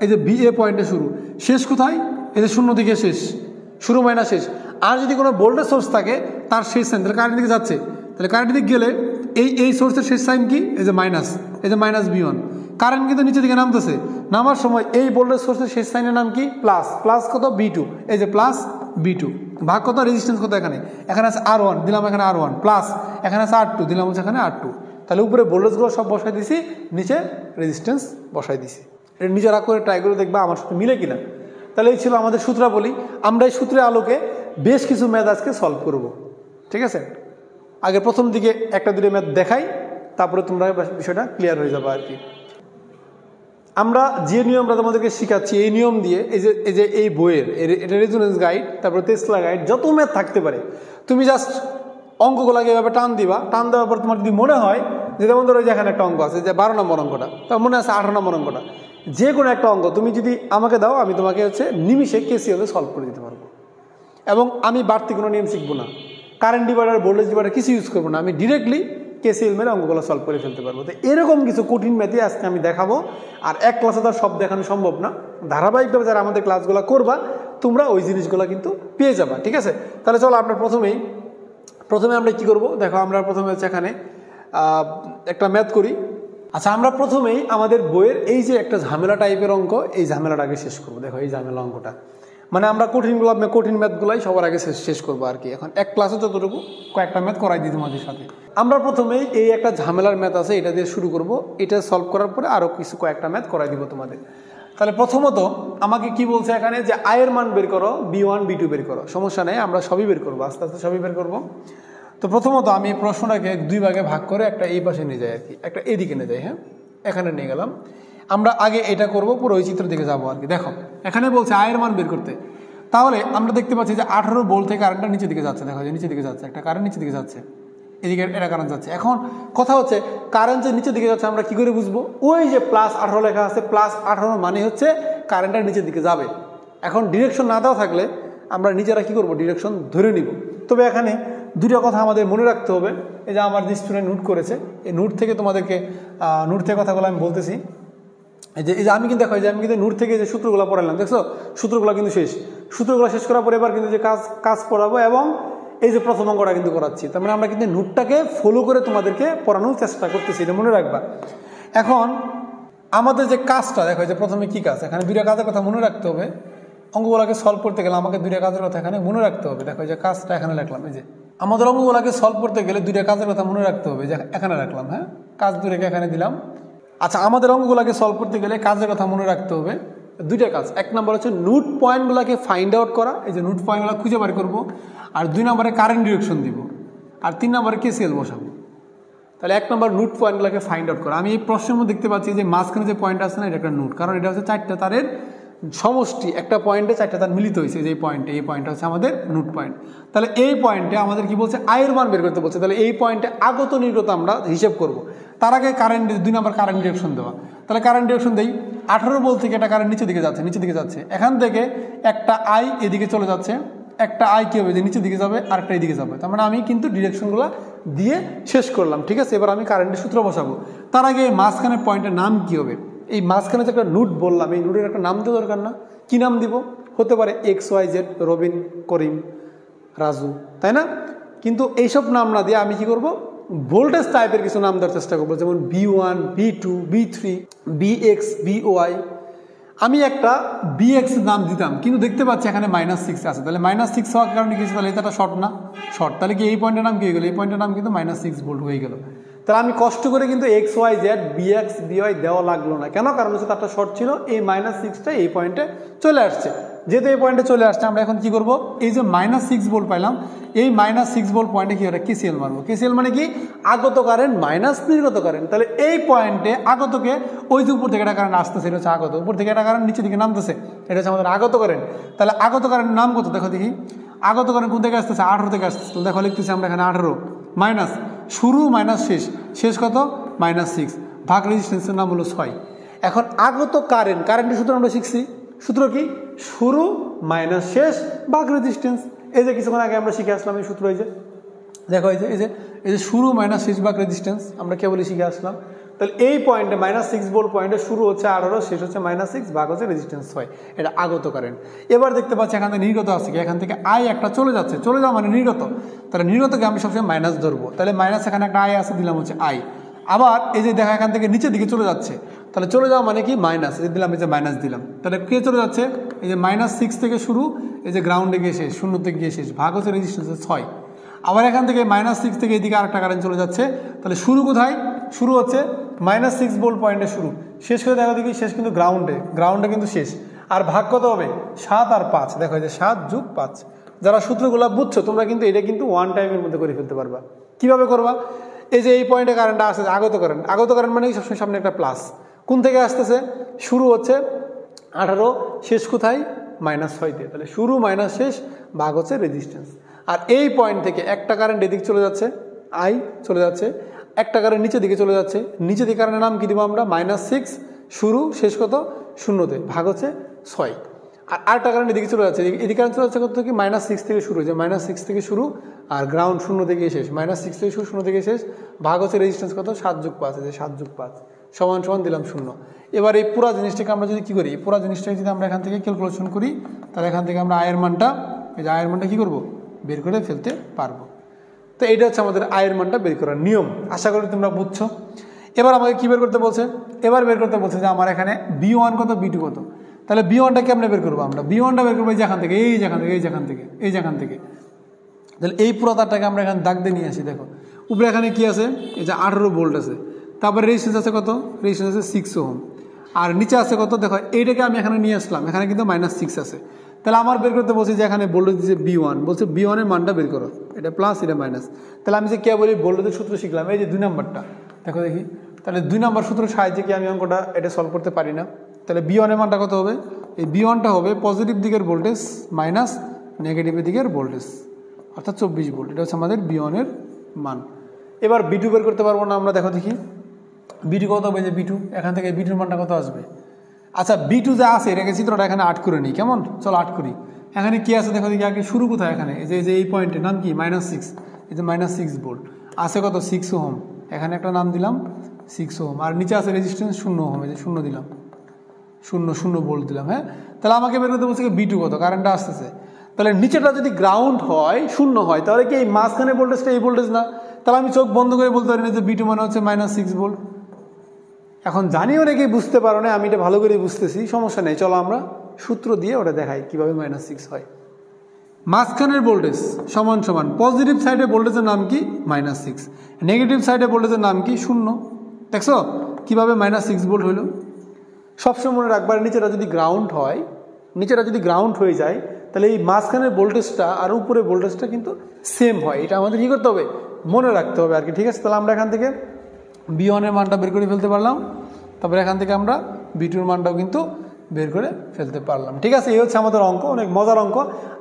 এই যে বিএ পয়েন্টে শুরু, শেষ কোথায়, এই যে 0 দিকে শেষ, শুরু মাইনাস শেষ। আর যদি কোনো ভোল্টেজ সোর্স থাকে তার শেষ সাইন, তাহলে কারেন্ট দিকে যাচ্ছে, তাহলে কারেন্টের দিকে গেলে এই সোর্সের শেষ সাইন কি, এই যে মাইনাস, এই যে মাইনাস B1। কারেন্ট কিন্তু নিচের দিকে নামতেছে, নামার সময় এই ভোল্টেজ সোর্সের শেষ সাইনের নাম কি, প্লাস, প্লাস কত, B2, এই যে প্লাস B2 ভাগ কত, রেজিস্ট্যান্স কত, এখানে আছে R1 দিলাম, এখানে R1 প্লাস, এখানে আছে R2 দিলাম, হচ্ছে এখানে R2। তাহলে উপরে ভোল্টেজগুলো সব বসাই দিছি, নিচে রেজিস্ট্যান্স বসাই দিছি। এটা নিজে রাগ করে ট্রাই করে দেখবা আমার সাথে মিলে কিনা। তাহলে এই ছিল আমাদের সূত্রাবলী। আমরা এই সূত্রের আলোকে বেশ কিছু ম্যাথ আজকে সলভ করব, ঠিক আছে। আগে প্রথম দিকে একটা দুটো ম্যাথ দেখাই, তারপরে তোমরা বিষয়টা ক্লিয়ার হয়ে যাবে আর কি। আমরা যে নিয়মটা তোমাদেরকে শেখাচ্ছি, এই নিয়ম দিয়ে এই বইয়ের এটা রেজোনেন্স গাইড, তারপরে টেসলা গাইড, যত ম্যাথ থাকতে পারে, তুমি জাস্ট অঙ্কগুলোকে এভাবে টান দিবা। টান দেওয়ার পর তোমার যদি মনে হয় যে, যেমন ধরো যে এখানে একটা অঙ্ক আছে, যে 12 নম্বর অঙ্কটা, তার মনে আছে 18 নম্বর অঙ্কটা, যে কোনো একটা অঙ্ক তুমি যদি আমাকে দাও, আমি তোমাকে নিমিষে কেসিএলে সলভ করে দিতে পারবো। এবং আমি বাড়তি কোনো নিয়ম শিখবো না, কারেন্ট ডিভাইডার, ভোল্টেজ ডিভাইডার কিছু ইউজ করবো না, আমি ডিরেক্টলি কেসিএল মেরে অঙ্কগুলো সলভ করে ফেলতে পারবো। তো এরকম কিছু কঠিন ম্যাথই আজকে আমি দেখাবো। আর এক ক্লাসে তো সব দেখানো সম্ভব না, ধারাবাহিকভাবে যারা আমাদের ক্লাসগুলো করবা, তোমরা ওই জিনিসগুলো কিন্তু পেয়ে যাবা, ঠিক আছে। তাহলে চলো আমরা প্রথমে আমরা কি করব, দেখো আমরা প্রথমে এখানে একটা ম্যাথ করি। আচ্ছা আমরা প্রথমেই আমাদের বইয়ের এই যে একটা ঝামেলা টাইপের অঙ্ক, এই ঝামেলাটাকে শেষ করবো। দেখো এই ঝামেলা অঙ্কটা, মানে আমরা কঠিন ম্যাথগুলাই সবার আগে শেষ করবো আর কি। এখন এক ক্লাসে যতটুকু কয়েকটা ম্যাথ করাই দিই তোমাদের সাথে। আমরা প্রথমেই এই একটা ঝামেলার ম্যাথ আছে, এটা দিয়ে শুরু করব। এটা সলভ করার পরে আরও কয়েকটা ম্যাথ করাই দিব তোমাদের। তাহলে প্রথমত আমাকে কি বলছে এখানে, যে আয়ের মান বের করো, B1 B2 বের করো। সমস্যা নেই, আমরা সবই বের করবো, আস্তে আস্তে সবই বের করবো। তো প্রথমত আমি প্রশ্নটাকে দুই ভাগে ভাগ করে একটা এই পাশে নিয়ে যাই আর কি, একটা এদিকে নিয়ে যাই। হ্যাঁ, এখানে নিয়ে গেলাম। আমরা আগে এটা করব, পুরো ওই চিত্র দিকে যাবো আর কি। দেখো এখানে বলছে আয়ের মান বের করতে। তাহলে আমরা দেখতে পাচ্ছি যে 18 ভোল্ট থেকে কারেন্টটা নিচের দিকে যাচ্ছে। দেখো যে নিচের দিকে যাচ্ছে, একটা কারেন্ট নিচের দিকে যাচ্ছে, এদিকে এটা কারেন্ট যাচ্ছে। এখন কথা হচ্ছে কারেন্ট যে নিচের দিকে যাচ্ছে আমরা কি করে বুঝবো? ওই যে +18 লেখা আছে, +18 মানে হচ্ছে কারেন্টটা নিচের দিকে যাবে। এখন ডিরেকশন না দেওয়া থাকলে আমরা নিজেরা কি করব, ডিরেকশন ধরে নিব। তবে এখানে দুটো কথা আমাদের মনে রাখতে হবে। এই যে আমার যে স্টুডেন্ট নোট করেছে, এই নোট থেকে তোমাদেরকে নোট থেকে কথাগুলো আমি বলতেছি। এই যে আমি কিন্তু দেখো আমি কিন্তু নোট থেকে যে সূত্রগুলো পড়ালাম, দেখছো সূত্রগুলো কিন্তু শেষ। সূত্রগুলো শেষ করার পরে এবার কিন্তু যে কাজ পড়াবো এবং এই যে প্রথম অঙ্কটা কিন্তু করাচ্ছি। তার মানে আমরা কিন্তু নোটটাকে ফলো করে তোমাদেরকে পড়ানোর চেষ্টা করতেছি, এটা মনে রাখবা। এখন আমাদের যে কাজটা দেখো, যে প্রথমে কি কাজ, এখানে দুইটা কাজের কথা মনে রাখতে হবে। অঙ্কগুলোকে সলভ করতে গেলে আমাকে দুইটা কাজের কথা এখানে মনে রাখতে হবে। দেখো যে কাজটা এখানে রাখলাম, এই যে আমাদের অঙ্কগুলোকে সলভ করতে গেলে দুইটা কাজের কথা মনে রাখতে হবে, যে এখানে রাখলাম। হ্যাঁ, কাজ দুটোকে এখানে দিলাম। আচ্ছা, আমাদের অঙ্কগুলোকে সলভ করতে গেলে কাজের কথা মনে রাখতে হবে দুইটা কাজ। এক নম্বর হচ্ছে নোট পয়েন্টগুলোকে ফাইন্ড আউট করা, এই যে নোট পয়েন্টগুলো খুঁজে বার করবো। আর 2 নম্বরে কারেন্ট ডিরেকশন দিব। আর 3 নম্বরে কেসিএল বসাবো। তাহলে 1 নম্বর নোট পয়েন্টগুলোকে ফাইন্ড আউট করা। আমি এই প্রশ্নের মধ্যে দেখতে পাচ্ছি যে মাঝখানে যে পয়েন্ট আছে না, এটা একটা নোট, কারণ এটা হচ্ছে 4টা তারের সমষ্টি। একটা পয়েন্টে 4টা তার মিলিত হয়েছে, যে এই পয়েন্টটা হচ্ছে আমাদের নোট পয়েন্ট। তাহলে এই পয়েন্টে আমাদের কি বলছে, আয়ের মান বের করতে বলছে। তাহলে এই পয়েন্টে আগত নির্গত আমরা হিসেব করব। তার আগে কারেন্ট 2 নম্বর কারেন্ট ডিরেকশন দেওয়া। তাহলে কারেন্ট ডিরেকশন দেই, 18 ভোল্ট থেকে একটা কারেন্ট নিচের দিকে যাচ্ছে। এখান থেকে একটা আই এদিকে চলে যাচ্ছে, একটা আই কি হবে, যে নিচের দিকে যাবে, আরেকটা এদিকে যাবে। তার মানে আমি কিন্তু ডিরেকশনগুলো দিয়ে শেষ করলাম। ঠিক আছে, এবার আমি কারেন্টের সূত্র বসাবো। তার আগে মাঝখানে পয়েন্টের নাম কি হবে, এই মাঝখানে যে একটা নোট বললাম, এই নোটের একটা নাম দেওয়া দরকার না? কি নাম দিব? হতে পারে XYZ, রবিন, করিম, রাজু, তাই না? কিন্তু এইসব নাম না দিয়ে আমি কি করব, ভোল্টেজ টাইপের কিছু নাম দেওয়ার চেষ্টা করবো, যেমন B1, B2, B3, BX, BY। আমি একটা BX নাম দিতাম, কিন্তু দেখতে পাচ্ছি এখানে -6 আছে। তাহলে -6 হওয়ার কারণে কিছু, তাহলে এটা শর্ট না, শর্ট। তাহলে কি এই পয়েন্টের নাম কি হয়ে গেল? এই পয়েন্টের নাম কিন্তু -6 ভোল্ট হয়ে গেল। তাহলে আমি কষ্ট করে কিন্তু XYZ, BX, BY দেওয়া লাগলো না। কেন? কারণ হচ্ছে তারটা শর্ট ছিল, এই -6টা এই পয়েন্টে চলে আসছে। যেহেতু এই পয়েন্টে চলে আসছে, আমরা এখন কি করব, এই যে -6 ভোল্ট পাইলাম, এই -6 ভোল্ট পয়েন্টে কি হবে, কেসিএল মারবো। কেসিএল মানে কি, আগত কারেন্ট মাইনাস নির্গত কারেন্ট। তাহলে এই পয়েন্টে আগতকে, ওই যে উপর থেকে একটা কারেন্ট আসতেছে, এটা হচ্ছে আগত, উপর থেকে একটা কারেন্ট নিচের দিকে নামতেছে, এটা হচ্ছে আমাদের আগত কারেন্ট। তাহলে আগত কারেন্টের নাম কত দেখো দেখি, আগত কারেন্ট কোন থেকে আসতেছে, 18 থেকে আসতেছে। দেখো লিখতেছি আমরা এখানে 18 মাইনাস শুরু মাইনাস শেষ, শেষ কত, -6, ভাগ রেজিস্ট্যান্সের নাম হলো 6। এখন আগত কারেন্টের সূত্র আমরা শিখছি, সূত্র কি, শুরু মাইনাস শেষ ভাগ রেজিস্ট্যান্স। এই যে কিছুক্ষণ আগে আমরা শিখে আসলাম এই সূত্র, এই যে দেখো, এই যে শুরু মাইনাস শেষ ভাগ রেজিস্ট্যান্স আমরা কেবলই শিখে আসলাম। তাহলে এই পয়েন্টে -6 ভোল্ট পয়েন্টে শুরু হচ্ছে 18, শেষ হচ্ছে -6, ভাগ হচ্ছে রেজিস্ট্যান্স 6, এটা আগত কারেন্ট। এবার দেখতে পাচ্ছি এখান থেকে নির্গত আসছে কি, এখান থেকে আই একটা চলে যাচ্ছে, চলে যাওয়া মানে নির্গত। তাহলে নির্গতকে আমি সবসময় মাইনাস ধরবো। তাহলে মাইনাস, এখানে একটা আই আছে, দিলাম হচ্ছে আই। আবার এই যে দেখা এখান থেকে নিচের দিকে চলে যাচ্ছে, তাহলে চলে যাওয়া মানে কি, মাইনাস, এই দিলাম, এই যে মাইনাস দিলাম। তাহলে কে চলে যাচ্ছে, এই যে -6 থেকে শুরু, এই যে গ্রাউন্ডে গিয়ে শেষ, 0 থেকে গিয়ে শেষ, ভাগ হচ্ছে রেজিস্ট্যান্স 6। আবার এখান থেকে -6 থেকে এদিকে আরেকটা কারেন্ট চলে যাচ্ছে। তাহলে শুরু কোথায়, শুরু হচ্ছে -6 ভোল্ট পয়েন্টে শুরু, শেষ করে দেখো দেখি, শেষ কিন্তু গ্রাউন্ডে কিন্তু শেষ। আর ভাগ কত হবে, 7 আর 5, দেখো যে 7 + 5। যারা সূত্রগুলো বুঝছো তোমরা কিন্তু এটা কিন্তু ওয়ান টাইমের মধ্যে করে ফেলতে পারবা। কিভাবে করবা, এই যে এই পয়েন্টে কারেন্টটা আসছে, আগত কারেন্ট মানে সবসময় সামনে একটা প্লাস, কোন থেকে আসতেছে, শুরু হচ্ছে 18, শেষ কোথায়, -6 দিয়ে। তাহলে শুরু মাইনাস শেষ ভাগ হচ্ছে রেজিস্ট্যান্স। আর এই পয়েন্ট থেকে একটা কারেন্ট এদিকে চলে যাচ্ছে, আই চলে যাচ্ছে, একটা কারেন্ট নিচের দিকে চলে যাচ্ছে, নিচের দিকে কারেন্টের নাম কি দিব আমরা, -6, শুরু শেষ কত, 0তে, ভাগ হচ্ছে 6। আর আরেকটা কারেন্ট এদিকে চলে যাচ্ছে, এদিকে কারেন্ট চলে যাচ্ছে কত থেকে, -6 থেকে শুরু, যে -6 থেকে শুরু, আর গ্রাউন্ড 0 থেকে শেষ, -6 থেকে শুরু, 0 থেকে শেষ, ভাগ হচ্ছে রেজিস্ট্যান্স কত, 7 + 5, যে 7 + 5 সমান দিলাম 0। এবার এই পুরো জিনিসটাকে আমরা যদি কি করি, এই পুরো জিনিসটাকে যদি আমরা এখান থেকে ক্যালকুলেশন করি, তাহলে এখান থেকে আমরা আয়ের মানটা, এই যে আয়ের মানটা কি করবো, বের করে ফেলতে পারবো। তো এইটা হচ্ছে আমাদের আয়ের মানটা বের করার নিয়ম, আশা করি তোমরা বুঝছো। এবার আমাকে কি বের করতে বলছে, এবার বের করতে বলছে যে আমার এখানে B1 কত, B2 কত। তাহলে B1টা কেমনে বের করবো আমরা, B1টা বের করবো এই যেখান থেকে, এই যেখান থেকে। তাহলে এই পুরো তারটাকে আমরা এখানে দাগ দিয়ে নিয়ে আসি। দেখো উপরে এখানে কি আছে, এই যে 18 ভোল্ট আছে, তারপরে রেজিস্ট্যান্স আছে কত, রেজিস্ট্যান্স আছে 6 ওহম, আর নিচে আছে কত, দেখো এইটাকে আমি এখানে নিয়ে আসলাম, এখানে কিন্তু -6 আছে। তাহলে আমার বের করতে বলছি যে এখানে ভোল্টেজ দিচ্ছে B1, বলছে B1 এর মানটা বের করো, এটা প্লাস এটা মাইনাস। তাহলে আমি যে কে বলি ভোল্টেজের সূত্র শিখলাম, এই যে 2 নম্বরটা দেখো দেখি। তাহলে 2 নম্বর সূত্রের সাহায্যে কি আমি অঙ্কটা এটা সলভ করতে পারি না? তাহলে B1 এর মানটা কত হবে, এই B1টা হবে পজিটিভ দিকের ভোল্টেজ মাইনাস নেগেটিভ দিকের ভোল্টেজ, অর্থাৎ 24 ভোল্ট। এটা হচ্ছে আমাদের B1 এর মান। এবার B2 বের করতে পারবো না আমরা, দেখো দেখি B2 কত হবে, যে B2, এখান থেকে B2 মানটা কত আসবে। আচ্ছা B2 যা আছে এটাকে চিত্রটা এখানে 8 করে নিই, কেমন, চলো 8 করি। এখানে কি আছে দেখো দেখি, আগে শুরু কোথায়, এখানে এই যে এই পয়েন্টের নাম কি, -6, এই যে -6 ভোল্ট আছে কত, 6 ওহম, এখানে একটা নাম দিলাম 6 ওহম, আর নিচে আছে রেজিস্ট্যান্স 0 ওহম, এই যে 0 দিলাম। শূন্য শূন্য ভোল্ট দিলাম। হ্যাঁ, তাহলে আমাকে বের করতে বলছে B2 কত, কারেন্টটা আসতেছে। তাহলে নিচেটা যদি গ্রাউন্ড হয়, শূন্য হয়, তাহলে কি এই মাঝখানে ভোল্টেজটা এই ভোল্টেজ না? তাহলে আমি চোখ বন্ধ করে বলতে পারি না যে B2 মানে হচ্ছে -6 ভোল্ট। এখন জানি অনেকেই বুঝতে পারো না, আমি এটা ভালো করে বুঝতেছি, সমস্যা নেই, চলো আমরা সূত্র দিয়ে ওটা দেখাই কিভাবে -6 হয়। মাঝখানের ভোল্টেজ সমান সমান পজিটিভ সাইডে ভোল্টেজের নাম কি -6, নেগেটিভ সাইডে ভোল্টেজের নাম কি 0। দেখছো কিভাবে -6 ভোল্ট হইল? সবসময় মনে রাখবার, নিচেটা যদি গ্রাউন্ড হয়, নিচেটা যদি গ্রাউন্ড হয়ে যায়, তাহলে এই মাঝখানের ভোল্টেজটা আর উপরে ভোল্টেজটা কিন্তু সেম হয়। এটা আমাদের কী করতে হবে, মনে রাখতে হবে আর কি। ঠিক আছে, তাহলে আমরা এখান থেকে B1 এর মানটা বের করে ফেলতে পারলাম, তারপরে এখান থেকে আমরা B2 এর মানটাও কিন্তু বের করে ফেলতে পারলাম। ঠিক আছে, এই হচ্ছে আমাদের অঙ্ক, অনেক মজার অঙ্ক।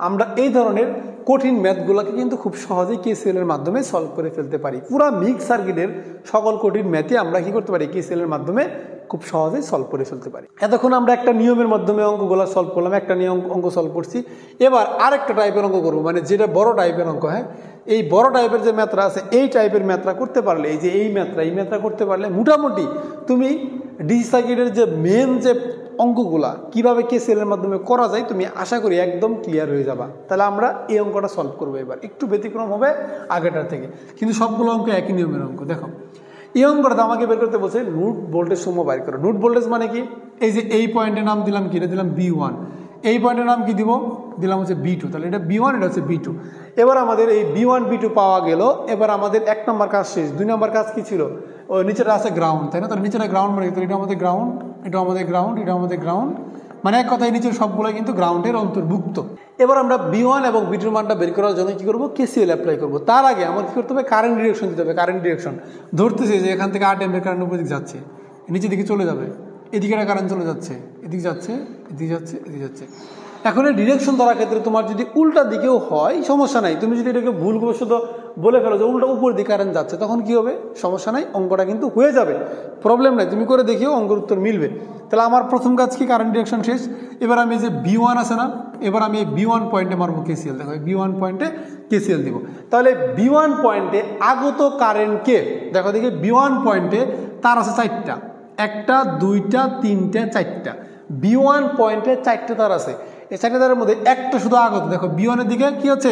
আমরা এই ধরনের কঠিন ম্যাথগুলোকে কিন্তু খুব সহজেই KCL এর মাধ্যমে সলভ করে ফেলতে পারি। পুরো মিক্স সার্কিটের সকল কঠিন ম্যাথই আমরা কি করতে পারি, KCL এর মাধ্যমে খুব সহজেই সলভ করে ফেলতে পারি। এতক্ষণ আমরা একটা নিয়মের মাধ্যমে অঙ্কগুলো সলভ করলাম, একটা নিয়ম অঙ্ক সলভ করছি। এবার আরেকটা টাইপের অঙ্ক করবো, মানে যেটা বড় টাইপের অঙ্ক। হ্যাঁ, এই বড় টাইপের যে ম্যাথরা আছে, এই টাইপের ম্যাথরা করতে পারলে, এই যে এই ম্যাথরা করতে পারলে মোটামুটি তুমি ডিসি সার্কিটের যে মেন যে অঙ্কগুলা কিভাবে KCL এর মাধ্যমে করা যায়, তুমি আশা করি একদম ক্লিয়ার হয়ে যাবা। তাহলে আমরা এই অঙ্কটা সলভ করবো। এবার একটু ব্যতিক্রম হবে আগেটার থেকে, কিন্তু সবগুলো অঙ্ক একই নিয়মের অঙ্ক। দেখো, এই অঙ্কটা আমাকে বের করতে বলছে নোট ভোল্টেজ সমূহ বাইর করো। নোট ভোল্টেজ মানে কি, এই যে এই পয়েন্টের নাম দিলাম কি, এটা দিলাম B1, এই পয়েন্টের নাম কি দিব, দিলাম হচ্ছে B2। তাহলে এটা B1, এটা হচ্ছে B2। এবার আমাদের এই B1 B2 পাওয়া গেল। এবার আমাদের 1 নম্বর কাজ শেষ। 2 নম্বর কাজ কি ছিল, ওই নিচেটা আছে গ্রাউন্ড, তাই না? তাহলে নিচেটা গ্রাউন্ড মানে এটা আমাদের গ্রাউন্ড, এটা আমাদের গ্রাউন্ড, এটা আমাদের গ্রাউন্ড, মানে এক কথায় নিচের সবগুলো কিন্তু গ্রাউন্ডের অন্তর্ভুক্ত। এবার আমরা B1 এবং B2 মানটা বের করার জন্য কি করবো, KCL অ্যাপ্লাই করবো। তার আগে আমার কি করতে হবে, কারেন্ট ডিরেকশন দিতে হবে। কারেন্ট ডিরেকশন ধরতেছে যে এখান থেকে 8 অ্যাম্পিয়ার কারেন্ট উপর দিকে যাচ্ছে, নিচের দিকে চলে যাবে, এদিকে একটা কারেন্ট চলে যাচ্ছে, এদিকে যাচ্ছে, এদিকে যাচ্ছে, এদিকে যাচ্ছে। এখন এই ডিরেকশন ধরার ক্ষেত্রে তোমার যদি উল্টা দিকেও হয় সমস্যা নাই, তুমি যদি এটাকে ভুলবশত বলে ফেলো যে উল্টা উপর দিকে কারেন্ট যাচ্ছে, তখন কি হবে, সমস্যা নাই, অঙ্কটা কিন্তু হয়ে যাবে, প্রবলেম নাই, তুমি করে দেখিও অঙ্কের উত্তর মিলবে। তাহলে আমার প্রথম কাজ কি, কারেন্ট ডিরেকশন শেষ। এবার আমি যে B1 আছে না, এবার আমি এই B1 পয়েন্টে মারবো KCL। দেখো B1 পয়েন্টে KCL দিব। তাহলে B1 পয়েন্টে আগত কারেন্টকে দেখো, দেখি B1 পয়েন্টে তার আছে 4টা, 1টা 2টা 3টা 4টা। B1 পয়েন্টে 4টে তার আছে, এই 4টে তারের মধ্যে একটা শুধু আগত। দেখো B1 এর দিকে কি হচ্ছে,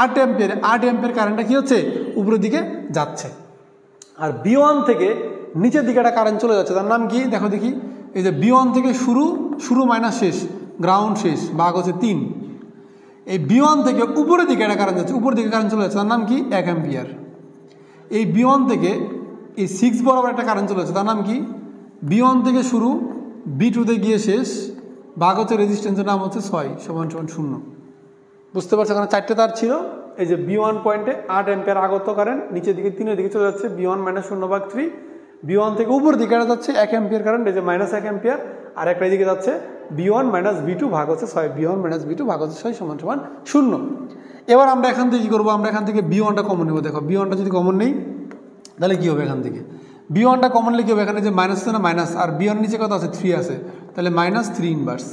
8 অ্যাম্পিয়ার কারেন্টটা কি হচ্ছে, উপরের দিকে যাচ্ছে। আর B1 থেকে নিচের দিকে একটা কারেন্ট চলে যাচ্ছে, তার নাম কি, দেখো দেখি, এই যে B1 থেকে শুরু মাইনাস শেষ, গ্রাউন্ড শেষ, ভাগ হচ্ছে 3। এই B1 থেকে উপরের দিকে একটা কারেন্ট যাচ্ছে, উপরের দিকে কারেন্ট চলে যাচ্ছে, তার নাম কি, 1 অ্যাম্পিয়ার। এই B1 থেকে এই 6 বরাবর একটা কারেন্ট চলে যাচ্ছে, তার নাম কি, B1 থেকে শুরু, B2 তে গিয়ে শেষ, ভাগ হচ্ছে রেজিস্ট্যান্সের নাম হচ্ছে 6 সমান 0। বুঝতে পারছো, এখানে 4টে তার ছিল। এই যে B1 পয়েন্টে 8 অ্যাম্পিয়ার আগত কারেন্ট, নিচের দিকে 3 এর দিকে চলে যাচ্ছে, B1 - 0/3। B1 থেকে উপর দিকে যাচ্ছে 1 অ্যাম্পিয়ার কারেন্ট, এই যে -1 অ্যাম্পিয়ার, আর একটা দিকে যাচ্ছে B1 - B2 ভাগ হচ্ছে 6, B1 - B2 ভাগ হচ্ছে 6 সমান 0। এবার আমরা এখান থেকে কি করবো, আমরা এখান থেকে B1টা কমন নেবো। দেখো B1টা যদি কমন নেই তাহলে কি হবে, এখান থেকে B1টা কমন নিলে কি হবে, এখানে যে মাইনাস আছে না, মাইনাস, আর B1 এর নিচে কত আছে, 3 আছে, তাহলে -3 ইনভার্স।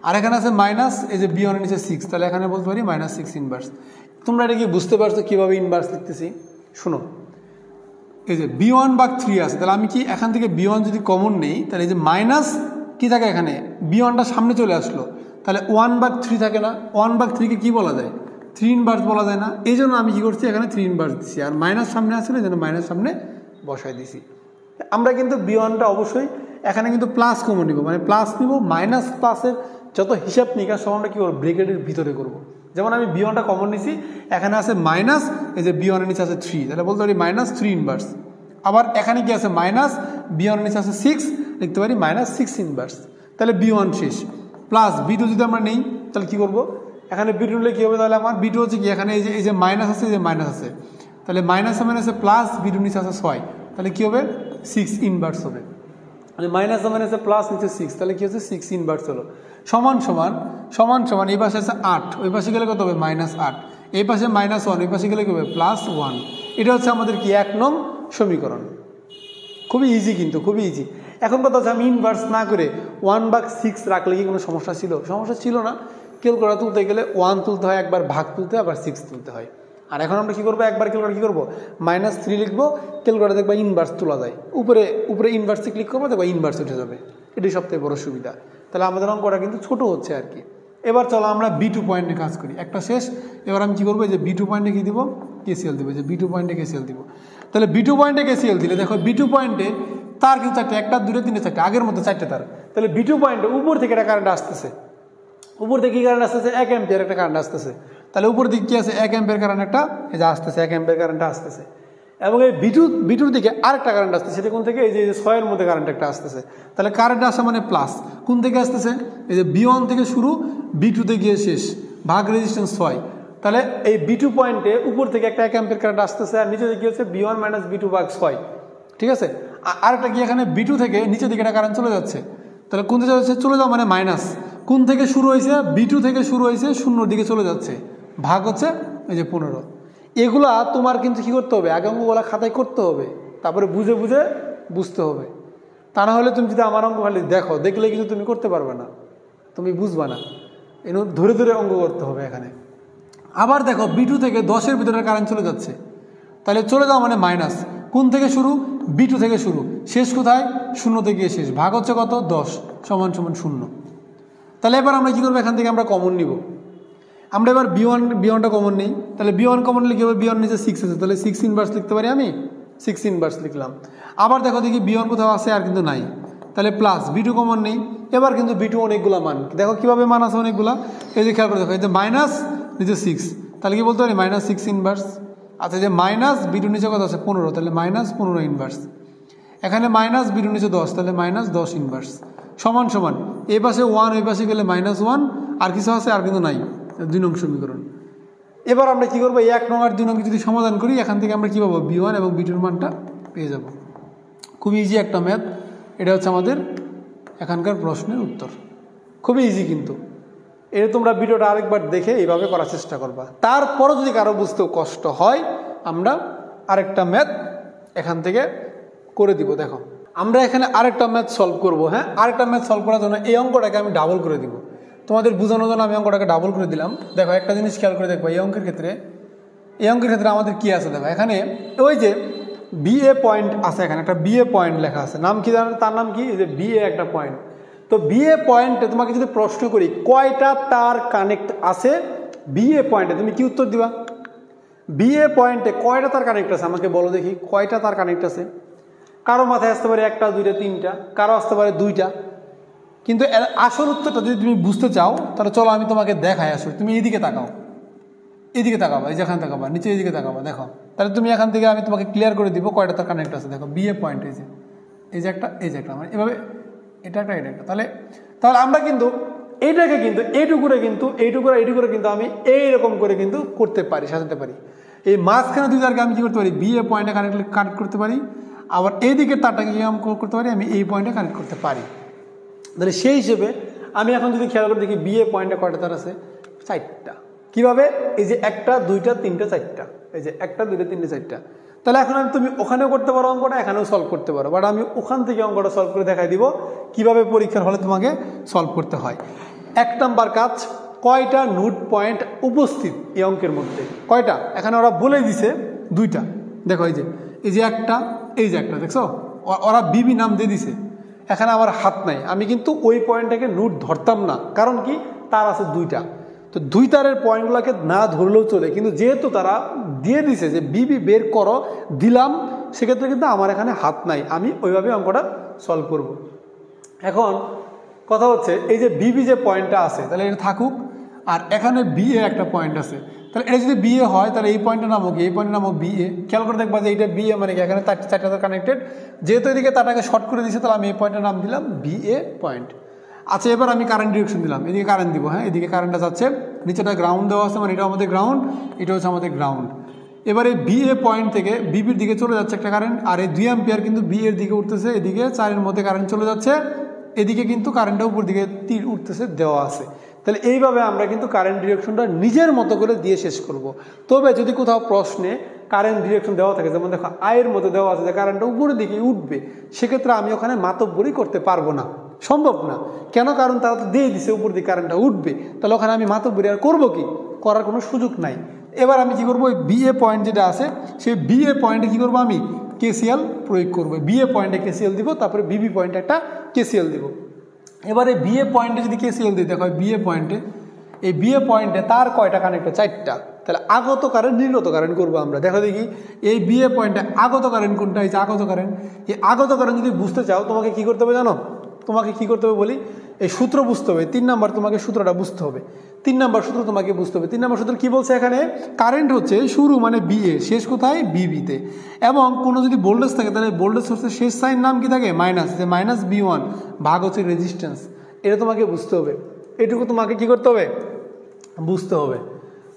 আর এখানে আছে মাইনাস, এই যে B1 এর নিচে 6, তাহলে এখানে বলতে পারি -6 ইনভার্স। তোমরা এটা কি বুঝতে পারছো কিভাবে ইনভার্স লিখতেছি? শোনো, এই যে B1/3 আছে, তাহলে আমি কি এখান থেকে B1 যদি কমন নেই, তাহলে এই যে মাইনাস কি থাকে, এখানে B1টা সামনে চলে আসলো, তাহলে 1/3 থাকে না, 1/3কে কি বলা যায়, 3 ইনভার্স বলা যায় না। এই জন্য আমি কি করছি, এখানে 3 ইনভার্স দিচ্ছি, আর মাইনাস সামনে আসলে এই জন্য মাইনাস সামনে বসাই দিছি। আমরা কিন্তু B1টা অবশ্যই এখানে কিন্তু প্লাস কমন নিব, মানে প্লাস নিব, মাইনাস প্লাসের যত হিসাব নিকাশ সব আমরা কি করবো, ব্রেকেটের ভিতরে করব। যেমন আমি B1টা কমন নিছি, এখানে আছে মাইনাস, এই যে B1 এর নিচে আছে 3, তাহলে বলতে পারি -3 ইনভার্স। আবার এখানে কি আছে মাইনাস, B1 এর নিচে আছে 6, লিখতে পারি -6 ইনভার্স। তাহলে B1 শেষ, প্লাস B2 যদি আমরা নেই তাহলে কি করব, এখানে B2 নিলে কি হবে, তাহলে আমার B2 হচ্ছে কি, এখানে এই যে মাইনাস আছে, এই যে মাইনাস আছে, তাহলে মাইনাসে মাইনাসে প্লাস, B2 নিচে আছে 6, তাহলে কি হবে, 6 ইনভার্স হবে। মাইনাসে মাইনাসে প্লাস, নিচে 6, তাহলে কি হচ্ছে, 6 ইনভার্স হলো। সমান সমান এই পাশে আছে 8, ওই পাশে গেলে কত হবে, -8, এই পাশে -1, এই পাশে গেলে কি হবে, +1। এটা হচ্ছে আমাদের কি 1 নং সমীকরণ। খুবই ইজি, কিন্তু খুবই ইজি। এখন কথা হচ্ছে, আমি ইনভার্স না করে 1/6 রাখলে কি কোনো সমস্যা ছিল? সমস্যা ছিল না। ক্যালকুলেটর তুলতে গেলে 1 তুলতে হয়, একবার ভাগ তুলতে হয়, আবার 6 তুলতে হয়। আর এখন আমরা কি করবো, একবার ক্যালকুলেটর কি করবো, -3 লিখবো, ক্যালকুলেটর দেখবা ইনভার্স তোলা যায়, উপরে ইনভার্সে ক্লিক করবো, দেখবা ইনভার্স উঠে যাবে। এটাই সবথেকে বড় সুবিধা। তাহলে আমাদের অঙ্কটা কিন্তু ছোট হচ্ছে আর কি। এবার চলো আমরা B2 পয়েন্টে কাজ করি, একটা শেষ। এবার আমি কি করবো, যে B2 পয়েন্টে কি দিব, KCL দিব, যে B2 পয়েন্টে KCL দিব। তাহলে B2 পয়েন্টে KCL দিলে দেখো B2 পয়েন্টে তার কিন্তু চারটে, একটা দুটো তিনটে চারটে, আগের মতো চারটে তার। তাহলে B2 পয়েন্টে উপর থেকে একটা কারেন্ট আসতেছে, উপর থেকে কি কারেন্ট আসতেছে, 1 অ্যাম্পিয়ার একটা কারেন্ট আসতেছে। তাহলে উপর দিকে কি আছে, 1 অ্যাম্পিয়ার কারেন্ট একটা এই যে আসতেছে, 1 অ্যাম্পিয়ার কারেন্টটা আসতেছে। এবং এই B2 দিকে আরেকটা কারেন্ট আসতেছে, সেটা কোন থেকে, এই যে 6 এর মধ্যে কারেন্ট একটা আসতেছে। তাহলে কারেন্ট আসা মানে প্লাস, কোন থেকে আসতেছে, এই যে B1 থেকে শুরু, B2 তে গিয়ে শেষ, ভাগ রেজিস্ট্যান্স 6। তাহলে এই B2 পয়েন্টে উপর থেকে একটা 1 অ্যাম্পিয়ার কারেন্ট আসতেছে, আর নিচে দিকে হচ্ছে B1 মাইনাস B2 ভাগ 6, ঠিক আছে। আরেকটা কি, এখানে B2 থেকে নিচের দিকে একটা কারেন্ট চলে যাচ্ছে। তাহলে কোন দিকে যাচ্ছে, চলে যাও মানে মাইনাস, কোন থেকে শুরু হয়েছে, B2 থেকে শুরু হয়েছে, শূন্যর দিকে চলে যাচ্ছে, ভাগ হচ্ছে এই যে 15। এগুলা তোমার কিন্তু কি করতে হবে, আগে অঙ্কগুলা খাতায় করতে হবে, তারপরে বুঝে বুঝে বুঝতে হবে। তা না হলে তুমি যদি আমার অঙ্ক খালি দেখো, দেখলে কিন্তু তুমি করতে পারবে না, তুমি বুঝবা না। ধরে ধরে অঙ্ক করতে হবে এখানে। আবার দেখো B2 থেকে 10-এর ভিতরে কারেন্ট চলে যাচ্ছে, তাহলে চলে যাও মানে মাইনাস, কোন থেকে শুরু, B2 থেকে শুরু, শেষ কোথায়, 0 থেকে শেষ, ভাগ হচ্ছে কত, 10 সমান সমান 0। তাহলে এবার আমরা কি করবো, এখান থেকে আমরা কমন নিব। আমরা এবার B1টা কমন নেই। তাহলে B1 কমন নিলে কি হবে, B1 নিচে 6 আছে, তাহলে 6 ইনভার্স লিখতে পারি আমি, 6 ইনভার্স লিখলাম। আবার দেখো দেখি B1 কোথাও আছে, আর কিন্তু নাই, তাহলে প্লাস B2 কমন নেই। এবার কিন্তু B2 অনেকগুলা মান, দেখো কিভাবে মান আছে অনেকগুলা, এই যে খেয়াল করে দেখো, এই যে মাইনাস নিচে 6, তাহলে কি বলতে পারি মাইনাস 6 ইনভার্স। আচ্ছা, যে মাইনাস B2 নিচে কত আছে 15, তাহলে মাইনাস 15 ইনভার্স। এখানে মাইনাস B2 নিচে 10, তাহলে মাইনাস 10 ইনভার্স, সমান সমান এই পাশে 1, ওই পাশে গেলে -1, আর কিছু আছে, আর কিন্তু নাই, 2 নং সমীকরণ। এবার আমরা কি করবো, 1 নং আর 2 নং যদি সমাধান করি, এখান থেকে আমরা কি পাবো, B1 এবং B2 মানটা পেয়ে যাব। খুবই ইজি একটা ম্যাথ, এটা হচ্ছে আমাদের এখানকার প্রশ্নের উত্তর, খুবই ইজি। কিন্তু এটা তোমরা ভিডিওটা আরেকবার দেখে এইভাবে করার চেষ্টা করবা। তারপরও যদি কারো বুঝতেও কষ্ট হয়, আমরা আরেকটা ম্যাথ এখান থেকে করে দিব। দেখো আমরা এখানে আরেকটা ম্যাথ সলভ করব। হ্যাঁ, আরেকটা ম্যাথ সলভ করার জন্য এই অঙ্কটাকে আমি ডাবল করে দিব, তোমাদের বোঝানোর জন্য আমি অঙ্কটাকে ডাবল করে দিলাম। দেখো একটা জিনিস খেয়াল করে দেখবো, এই অঙ্কের ক্ষেত্রে আমাদের কি আছে, দেখো এখানে ওই যে BA পয়েন্ট আছে, এখানে একটা BA পয়েন্ট লেখা আছে, নাম কি জানো, তার নাম কি, এই যে BA একটা পয়েন্ট। তো BA পয়েন্টে তোমাকে যদি প্রশ্ন করি কয়টা তার কানেক্ট আছে BA পয়েন্টে, তুমি কি উত্তর দিবা? BA পয়েন্টে কয়টা তার কানেক্ট আছে আমাকে বলো দেখি, কয়টা তার কানেক্ট আছে? কারো মাথায় আসতে পারে 1টা 2টা 3টা, কারো আসতে পারে 2টা। কিন্তু আসল উত্তরটা যদি তুমি বুঝতে চাও, তাহলে চলো আমি তোমাকে দেখাই। আসলে তুমি এইদিকে তাকাও, এইদিকে তাকাবা, এই যেখানে তাকাবা, নিচে এইদিকে তাকাবা, দেখো তাহলে তুমি এখান থেকে আমি তোমাকে ক্লিয়ার করে দিব কয়টা তার কানেক্ট আছে। দেখো BA পয়েন্ট, এই যে একটা, এই যে একটা, মানে এভাবে এটা একটা, এটা একটা। তাহলে আমরা কিন্তু এইটাকে কিন্তু এইটুকুরে কিন্তু আমি এইরকম করে কিন্তু করতে পারি, সাজাতে পারি। এই মাঝখানে দুই তারকে আমি কি করতে পারি, BA পয়েন্টে কানেক্ট করতে পারি, আবার এইদিকে তারটাকে কি করতে পারি, আমি এই পয়েন্টে কানেক্ট করতে পারি। তাহলে সেই হিসেবে আমি এখন যদি খেয়াল করে দেখি BA পয়েন্টে কয়টা তার আছে, 4টা। কিভাবে, এই যে 1টা 2টা 3টা 4টা, এই যে 1টা 2টা 3টা 4টা। তাহলে এখন তুমি ওখানেও করতে পারো অঙ্কটা, এখানেও সলভ করতে পারো, বাট আমি ওখান থেকে অঙ্কটা সলভ করে দেখাই দিব কিভাবে পরীক্ষার হলে তোমাকে সলভ করতে হয়। 1 নাম্বার কাজ, কয়টা নোড পয়েন্ট উপস্থিত এই অঙ্কের মধ্যে, কয়টা? এখানে ওরা বলে দিছে 2টা। দেখো এই যে একটা, এই যে একটা, দেখছো ওরা BB নাম দিয়ে দিছে। এখানে আমার হাত নাই, আমি কিন্তু ওই পয়েন্টটাকে নোট ধরতাম না, কারণ কি তার আছে 2টা। তো 2 তারের পয়েন্টগুলোকে না ধরলেও চলে, কিন্তু যেহেতু তারা দিয়ে দিছে যে BB বের করো, দিলাম, সেক্ষেত্রে কিন্তু আমার এখানে হাত নাই, আমি ওইভাবে অঙ্কটা সলভ করব। এখন কথা হচ্ছে, এই যে BB যে পয়েন্টটা আছে, তাহলে এটা থাকুক, আর এখানে BA একটা পয়েন্ট আছে। তাহলে এটা যদি BA হয়, তাহলে এই পয়েন্টের নাম কি, এই পয়েন্টের নাম BA। খেয়াল করে দেখবা যে এটা BA মানে কি, এখানে 4টা কানেক্টেড, যেহেতু এদিকে তারটাকে শর্ট করে দিয়েছে, তাহলে আমি এই পয়েন্টের নাম দিলাম BA পয়েন্ট। আচ্ছা, এবার আমি কারেন্ট ডিরেকশন দিলাম, এদিকে কারেন্ট দিব। হ্যাঁ, এদিকে কারেন্টটা যাচ্ছে, নিচেটা গ্রাউন্ড দেওয়া আছে, মানে এটা আমাদের গ্রাউন্ড, এটা হচ্ছে আমাদের গ্রাউন্ড। এবারে BA পয়েন্ট থেকে BBর দিকে চলে যাচ্ছে একটা কারেন্ট, আর এই 2 অ্যাম্পিয়ার কিন্তু BA এর দিকে উঠতেছে, এদিকে 4-এর মধ্যে কারেন্ট চলে যাচ্ছে, এদিকে কিন্তু কারেন্টটা উপর দিকে তীর উঠতেছে দেওয়া আছে। তাহলে এইভাবে আমরা কিন্তু কারেন্ট ডিরেকশনটা নিজের মতো করে দিয়ে শেষ করব। তবে যদি কোথাও প্রশ্নে কারেন্ট ডিরেকশন দেওয়া থাকে, যেমন দেখো আয়ের মতো দেওয়া আছে যে কারেন্টটা উপরের দিকে উঠবে, সেক্ষেত্রে আমি ওখানে মাতব্বরি করতে পারবো না, সম্ভব না। কেন? কারণ তারা তো দিয়ে দিছে উপর দিকে কারেন্টটা উঠবে, তাহলে ওখানে আমি মাতব্বরি আর করবো কি, করার কোনো সুযোগ নাই। এবার আমি কি করবো, ওই BA পয়েন্ট যেটা আছে, সেই BA পয়েন্টে কি করবো, আমি KCL প্রয়োগ করবো। BA পয়েন্টে KCL দিব, তারপরে BB পয়েন্টে একটা KCL দিব। এবারে বিএ পয়েন্টে যদি কেসিএল দিই, দেখো বিএ পয়েন্টে, এই বিএ পয়েন্টে তার কয়টা কারেন্ট? 4টা। তাহলে আগত কারেন্ট নির্গত কারেন্ট করবো আমরা। দেখো দেখি এই বিএ পয়েন্টে আগত কারেন্ট কোনটা? এই যে আগত কারেন্ট। এই আগত কারেন্ট যদি বুঝতে চাও তোমাকে কি করতে হবে জানো? তোমাকে কি করতে হবে বলি, এই সূত্র বুঝতে হবে। 3 নাম্বার তোমাকে সূত্রটা বুঝতে হবে। 3 নাম্বার সূত্র তোমাকে বুঝতে হবে। 3 নাম্বার সূত্র কি বলছে এখানে? কারেন্ট হচ্ছে শুরু মানে বিএ, শেষ কোথায়? বিবিতে। এবং কোনো যদি ভোল্টেজ থাকে তাহলে ভোল্টেজ সোর্সের শেষ সাইন নাম কি থাকে? মাইনাস। যে মাইনাস B1 ভাগ হচ্ছে রেজিস্ট্যান্স। এটা তোমাকে বুঝতে হবে, এটুকু তোমাকে কি করতে হবে? বুঝতে হবে।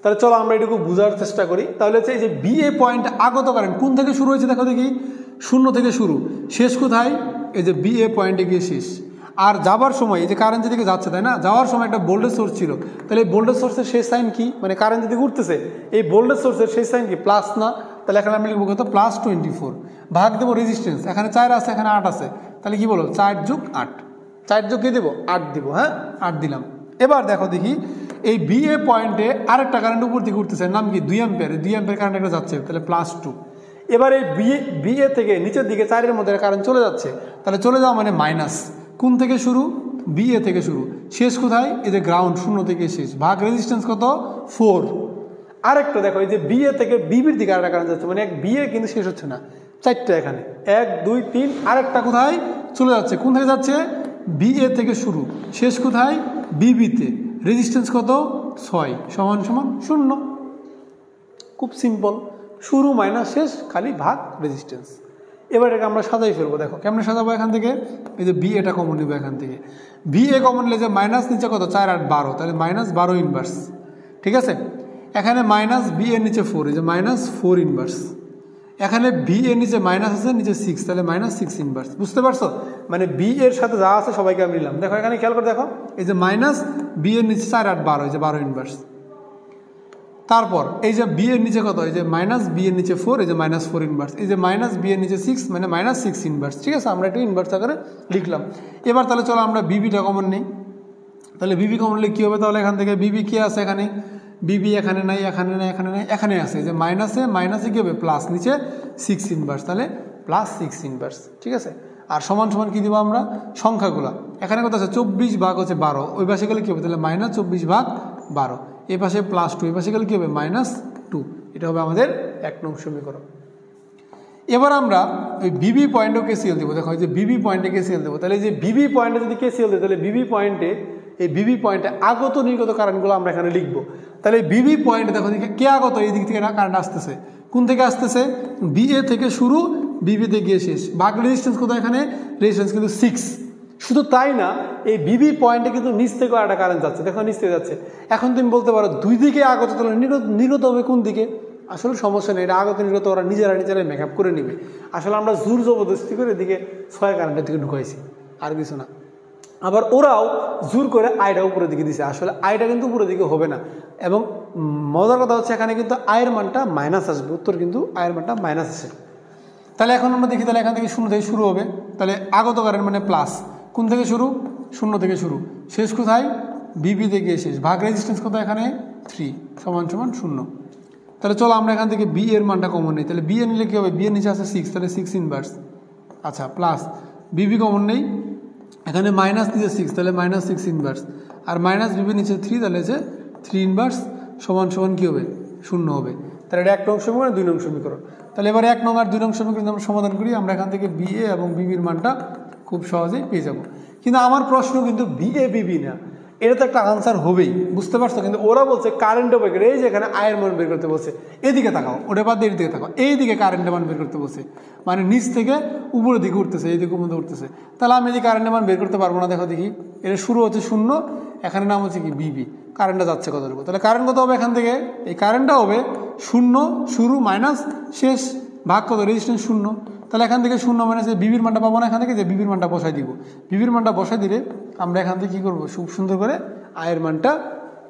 তাহলে চলো আমরা এটুকু বোঝার চেষ্টা করি। তাহলে হচ্ছে এই যে বিএ পয়েন্ট আগত কারেন্ট কোন থেকে শুরু হয়েছে? দেখো দেখি 0 থেকে শুরু, শেষ কোথায়? এই যে বিএ পয়েন্টে গিয়ে শেষ। আর যাবার সময় এই যে কারেন্ট যেদিকে যাচ্ছে, তাই না, যাওয়ার সময় একটা ভোল্টেজ সোর্স ছিল। তাহলে এই ভোল্টেজ সোর্সের শেষ সাইন কি? মানে কারেন্ট যেদিকে উঠতেছে এই ভোল্টেজ সোর্সের শেষ সাইন কি? প্লাস না? তাহলে এখানে আমি লিখবো কত? +24 ভাগ দেবো রেজিস্ট্যান্স। এখানে 4 আছে, এখানে 8 আছে, তাহলে কি বলো? 4 যোগ 8, 4 যোগ কি দেবো? 8 দিব। হ্যাঁ, 8 দিলাম। এবার দেখো দেখি এই বিএ পয়েন্টে আরেকটা কারেন্ট উপর দিকে উঠতেছে, নাম কি? 2 অ্যাম্পিয়ার। 2 অ্যাম্পিয়ার কারেন্ট একটা যাচ্ছে, তাহলে +2। এবার এই বিএ থেকে নিচের দিকে 4-এর মধ্যে কারেন্ট চলে যাচ্ছে, তাহলে চলে যাওয়া মানে মাইনাস। কোন থেকে শুরু? বিএ থেকে শুরু, শেষ কোথায়? এই যে গ্রাউন্ড, 0 থেকে শেষ, ভাগ রেজিস্ট্যান্স কত? 4। আরেকটা দেখো এই যে বিএ থেকে বিবির দিকে আরেকটা কারেন্ট যাচ্ছে, মানে এক বিএ কিন্তু শেষ হচ্ছে না, 4টা এখানে 1 2 3। আরেকটা কোথায় চলে যাচ্ছে? কোন থেকে যাচ্ছে? বিএ থেকে শুরু, শেষ কোথায়? বিবিতে, রেজিস্ট্যান্স কত? 6 সমান সমান 0। খুব সিম্পল, শুরু মাইনাস শেষ, খালি ভাগ রেজিস্ট্যান্স। এবার এটাকে আমরা সাজাই ফেলবো। দেখো কেমন সাজাবো? এখান থেকে এই যে বিএটা কমন নেবো, এখান থেকে বিএ কমন নিলে যে মাইনাস নিচে কত? 4 8 12, তাহলে -12 ইনভার্স। ঠিক আছে, এখানে মাইনাস বি এর নিচে 4, এই যে -4 ইনভার্স। এখানে বি এর নিচে মাইনাস আছে, নিচে 6, তাহলে -6 ইনভার্স। বুঝতে পারছো? মানে বি এর সাথে যা আছে সবাইকে আমি নিলাম। দেখো এখানে খেয়াল করে দেখো, এই যে মাইনাস বি এর নিচে 4 8 12, এই যে 12 ইনভার্স। তারপর এই যে বি এর নিচে কত? এই যে মাইনাস বি এর নিচে 4, এই যে -4 ইনভার্স। এই যে মাইনাস বি এর নিচে 6, মানে -6 ইনভার্স। ঠিক আছে, আমরা একটু ইনভার্স আকারে লিখলাম। এবার তাহলে চলো আমরা বিবিটা কমন নিই। তাহলে বিবি কমন নিলে কী হবে? তাহলে এখান থেকে বিবি কি আছে? এখানে বিবি এখানে নাই, এখানে নাই, এখানে নাই, এখানে আছে। যে মাইনাসে মাইনাসে কী হবে? প্লাস, নিচে 6 ইনভার্স, তাহলে +6 ইনভার্স। ঠিক আছে, আর সমান সমান কী দেবো আমরা? সংখ্যাগুলা এখানে কত আছে? 24 ভাগ হচ্ছে 12, ওই পাশে গেলে কী হবে? তাহলে -24 ভাগ 12, এই পাশে +2, এই পাশে গেলে কী হবে? -2। এটা হবে আমাদের 1 নং সমীকরণ। এবার আমরা ওই বিবি পয়েন্টও কেসিএল দেবো। দেখো এই যে বিবি পয়েন্টে কেসিএল দেবো। তাহলে এই যে বিবি পয়েন্টে যদি কেসিএল দেয়, তাহলে বিবি পয়েন্টে, এই বিবি পয়েন্টে আগত নির্গত কারেন্টগুলো আমরা এখানে লিখবো। তাহলে বিবি পয়েন্টে দেখো কে আগত? এই দিক থেকে কারেন্ট আসতেছে। কোন থেকে আসতেছে? বিএ থেকে শুরু, বিবিতে গিয়ে শেষ, ভাগ রেজিস্ট্যান্স কোথায়? এখানে রেজিস্ট্যান্স কিন্তু 6। শুধু তাই না, এই বিবি পয়েন্টে কিন্তু নিচ থেকে একটা কারেন্ট যাচ্ছে। দেখো নিচ থেকে যাচ্ছে। এখন তুমি বলতে পারো দুই দিকে আগত, তাহলে নির্গত হবে কোন দিকে? আসলে সমস্যা নেই, এটা আগত নির্গত ওরা নিজেরাই মেকআপ করে নেবে। আসলে আমরা জোর জবরদস্তি করে এদিকে 6 কারেন্টের দিকে ঢুকাইছি, আর কিছু না। আবার ওরাও জোর করে আয়টা উপরের দিকে দিছে, আসলে আয়টা কিন্তু উপরের দিকে হবে না। এবং মজার কথা হচ্ছে এখানে কিন্তু আয়ের মানটা মাইনাস আসবে, উত্তর কিন্তু আয়ের মানটা মাইনাস আসে। তাহলে এখন আমরা দেখি, তাহলে এখান থেকে 0 থেকে শুরু হবে, তাহলে আগত কারেন্ট মানে প্লাস। কোন থেকে শুরু? 0 থেকে শুরু, শেষ কোথায়? বিবি থেকে শেষ, ভাগ রেজিস্ট্যান্স কোথায়? এখানে 3 সমান সমান 0। তাহলে চলো আমরা এখান থেকে বি এর মানটা কমন নেই। তাহলে বি এর নিলে কী হবে? বি এর নিচে আছে 6, তাহলে 6 ইনভার্স। আচ্ছা, প্লাস বিবি কমন নেই, এখানে মাইনাস নিচে 6, তাহলে -6 ইনভার্স। আর মাইনাস বিবি নিচে 3, তাহলে হচ্ছে 3 ইনভার্স সমান সমান কী হবে? 0 হবে। তাহলে এটা 1 নং সমীকরণ, 2 নং সমীকরণ। তাহলে এবার 1 নং আর 2 নং সমীকরণ আমরা সমাধান করি। আমরা এখান থেকে বিএ এবং বিবির মানটা খুব সহজেই পেয়ে যাব। কিন্তু আমার প্রশ্ন কিন্তু বিএ বিবি না, এটা তো একটা আনসার হবেই, বুঝতে পারছো? কিন্তু ওরা বলছে কারেন্ট বের করে, এই যে এখানে আয়ের মান বের করতে বলছে, এদিকে তাকাও, ওটা বাদ দিয়ে এদিকে তাকাও, এইদিকে কারেন্টের মান বের করতে বলছে, মানে নিচ থেকে উপরের দিকে উঠতেছে, এইদিকে মধ্যে উঠতেছে। তাহলে আমি এই কারেন্টের মান বের করতে পারবো না। দেখো দেখি, এটা শুরু হচ্ছে 0, এখানে নাম হচ্ছে কি? বিবি, কারেন্টটা যাচ্ছে কতটুকু? তাহলে কারেন্ট কত হবে এখান থেকে? এই কারেন্টটা হবে 0 শুরু মাইনাস শেষ, ভাগ কত? রেজিস্ট্যান্স 0। তাহলে এখান থেকে 0 মাইনাস বিবির মানটা পাবো না, এখান থেকে যে বিবির মানটা বসাই দিব। বিবির মানটা বসাই দিলে আমরা এখান থেকে কী করবো? খুব সুন্দর করে আয়ের মানটা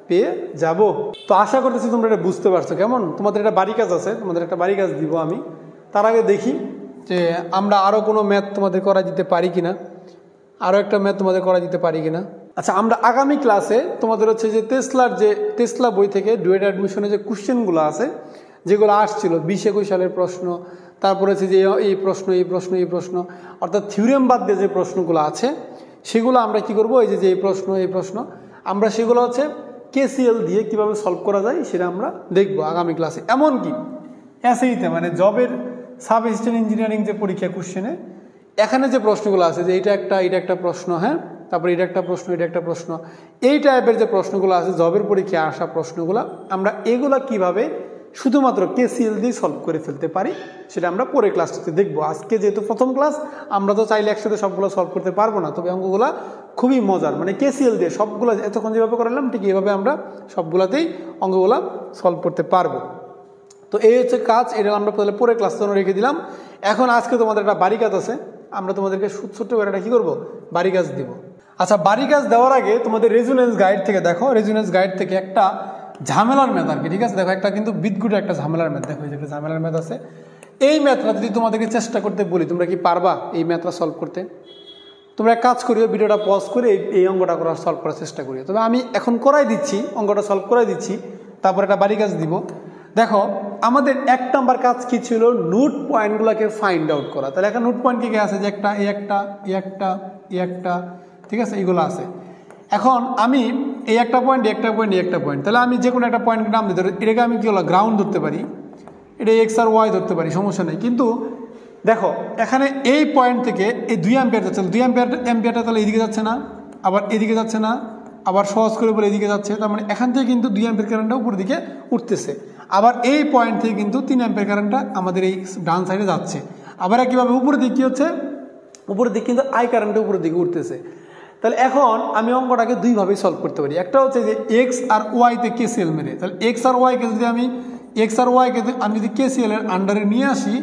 পেয়ে যাব। তো আশা করতেছি তোমরা এটা বুঝতে পারছো। কেমন? তোমাদের একটা বাড়ি কাজ আছে, তোমাদের একটা বাড়ি কাজ দিব আমি। তার আগে দেখি যে আমরা আরও কোনো ম্যাথ তোমাদের করা দিতে পারি কিনা, আরও একটা ম্যাথ তোমাদের করা দিতে পারি কিনা। আচ্ছা, আমরা আগামী ক্লাসে তোমাদের হচ্ছে যে টেসলা বই থেকে ডুয়েট অ্যাডমিশনে যে কোশ্চেনগুলো আছে, যেগুলো আসছিল 20-21 সালের প্রশ্ন, তারপরে হচ্ছে যে এই প্রশ্ন, অর্থাৎ থিওরেম বাদ দিয়ে যে প্রশ্নগুলো আছে, সেগুলো আমরা কি করব, এই যে এই প্রশ্ন আমরা সেগুলো হচ্ছে KCL দিয়ে কিভাবে সলভ করা যায় সেটা আমরা দেখব আগামী ক্লাসে। এমনকি এসএইতে মানে জবের সাব অ্যাসিস্ট্যান্ট ইঞ্জিনিয়ারিং যে পরীক্ষা কোশ্চেনে এখানে যে প্রশ্নগুলো আছে যে এটা একটা প্রশ্ন, হ্যাঁ, তারপরে এটা একটা প্রশ্ন, এই টাইপের যে প্রশ্নগুলো আছে জবের পরীক্ষায় আসা প্রশ্নগুলো, আমরা এগুলা কিভাবে শুধুমাত্র KCL দিয়ে সলভ করে ফেলতে পারি সেটা আমরা পরে ক্লাসটাতে দেখব। আজকে যেহেতু প্রথম ক্লাস, আমরা তো চাইলে একসাথে সবগুলো সলভ করতে পারবো না, তবে অঙ্কগুলো খুবই মজার, মানে KCL দিয়ে সবগুলো এতক্ষণ যেভাবে করালাম ঠিক এইভাবে আমরা সবগুলোতেই অঙ্কগুলো সলভ করতে পারবো। তো এই হচ্ছে কাজ, এটা আমরা তাহলে পরে ক্লাস জন্য রেখে দিলাম। এখন আজকে তোমাদের একটা বাড়ি কাজ আছে, আমরা তোমাদেরকে ছোট্ট করে একটা কী করবো, বাড়ি কাজ দিব। আচ্ছা, বাড়ি কাজ দেওয়ার আগে তোমাদের রেজুনেন্স গাইড থেকে দেখো, রেজুনেন্স গাইড থেকে একটা ঝামেলার ম্যাথ আর কি, ঠিক আছে, দেখো একটা কিন্তু বিদগুটে একটা ঝামেলার ম্যাথ, দেখো একটা ঝামেলার ম্যাথ আছে। এই ম্যাথটা যদি তোমাদেরকে চেষ্টা করতে বলি, তোমরা কি পারবা এই ম্যাথটা সলভ করতে? তোমরা এক কাজ করিও, ভিডিওটা পজ করে এই অঙ্কটা সলভ করার চেষ্টা করিও। তবে আমি এখন করাই দিচ্ছি, অঙ্কটা সলভ করাই দিচ্ছি, তারপর একটা বাড়ি কাজ দিব। দেখো আমাদের 1 নাম্বার কাজ কি ছিল, নোট পয়েন্টগুলোকে ফাইন্ড আউট করা। তাহলে একটা নোট পয়েন্ট কি আছে, যে একটা ঠিক আছে, এইগুলো আছে। এখন আমি এই একটা পয়েন্ট, তাহলে আমি যে কোনো একটা পয়েন্ট নাম দিতে পারি, এটাকে আমি কি হলো গ্রাউন্ড ধরতে পারি, এটা X আর Y ধরতে পারি, সমস্যা নেই। কিন্তু দেখো এখানে এই পয়েন্ট থেকে এই 2 অ্যাম্পিয়ার যাচ্ছে, 2 অ্যাম্পিয়ারটা তাহলে এদিকে যাচ্ছে না, আবার এদিকে যাচ্ছে না, আবার সহজ করে বলে এদিকে যাচ্ছে, তার মানে এখান থেকে কিন্তু 2 অ্যাম্পিয়ার কারেন্টটা উপর দিকে উঠতেছে। আবার এই পয়েন্ট থেকে কিন্তু 3 অ্যাম্পিয়ার কারেন্টটা আমাদের এই ডান সাইডে যাচ্ছে। আবার একইভাবে উপরের দিক কী হচ্ছে, উপরের দিক কিন্তু I কারেন্টটা উপরের দিকে উঠতেছে। তাহলে এখন আমি অঙ্কটাকে দুইভাবেই সলভ করতে পারি। একটা হচ্ছে যে X আর Y তে KCL মেরে, তাহলে X আর Y কে যদি আমি যদি KCL এর আন্ডারে নিয়ে আসি,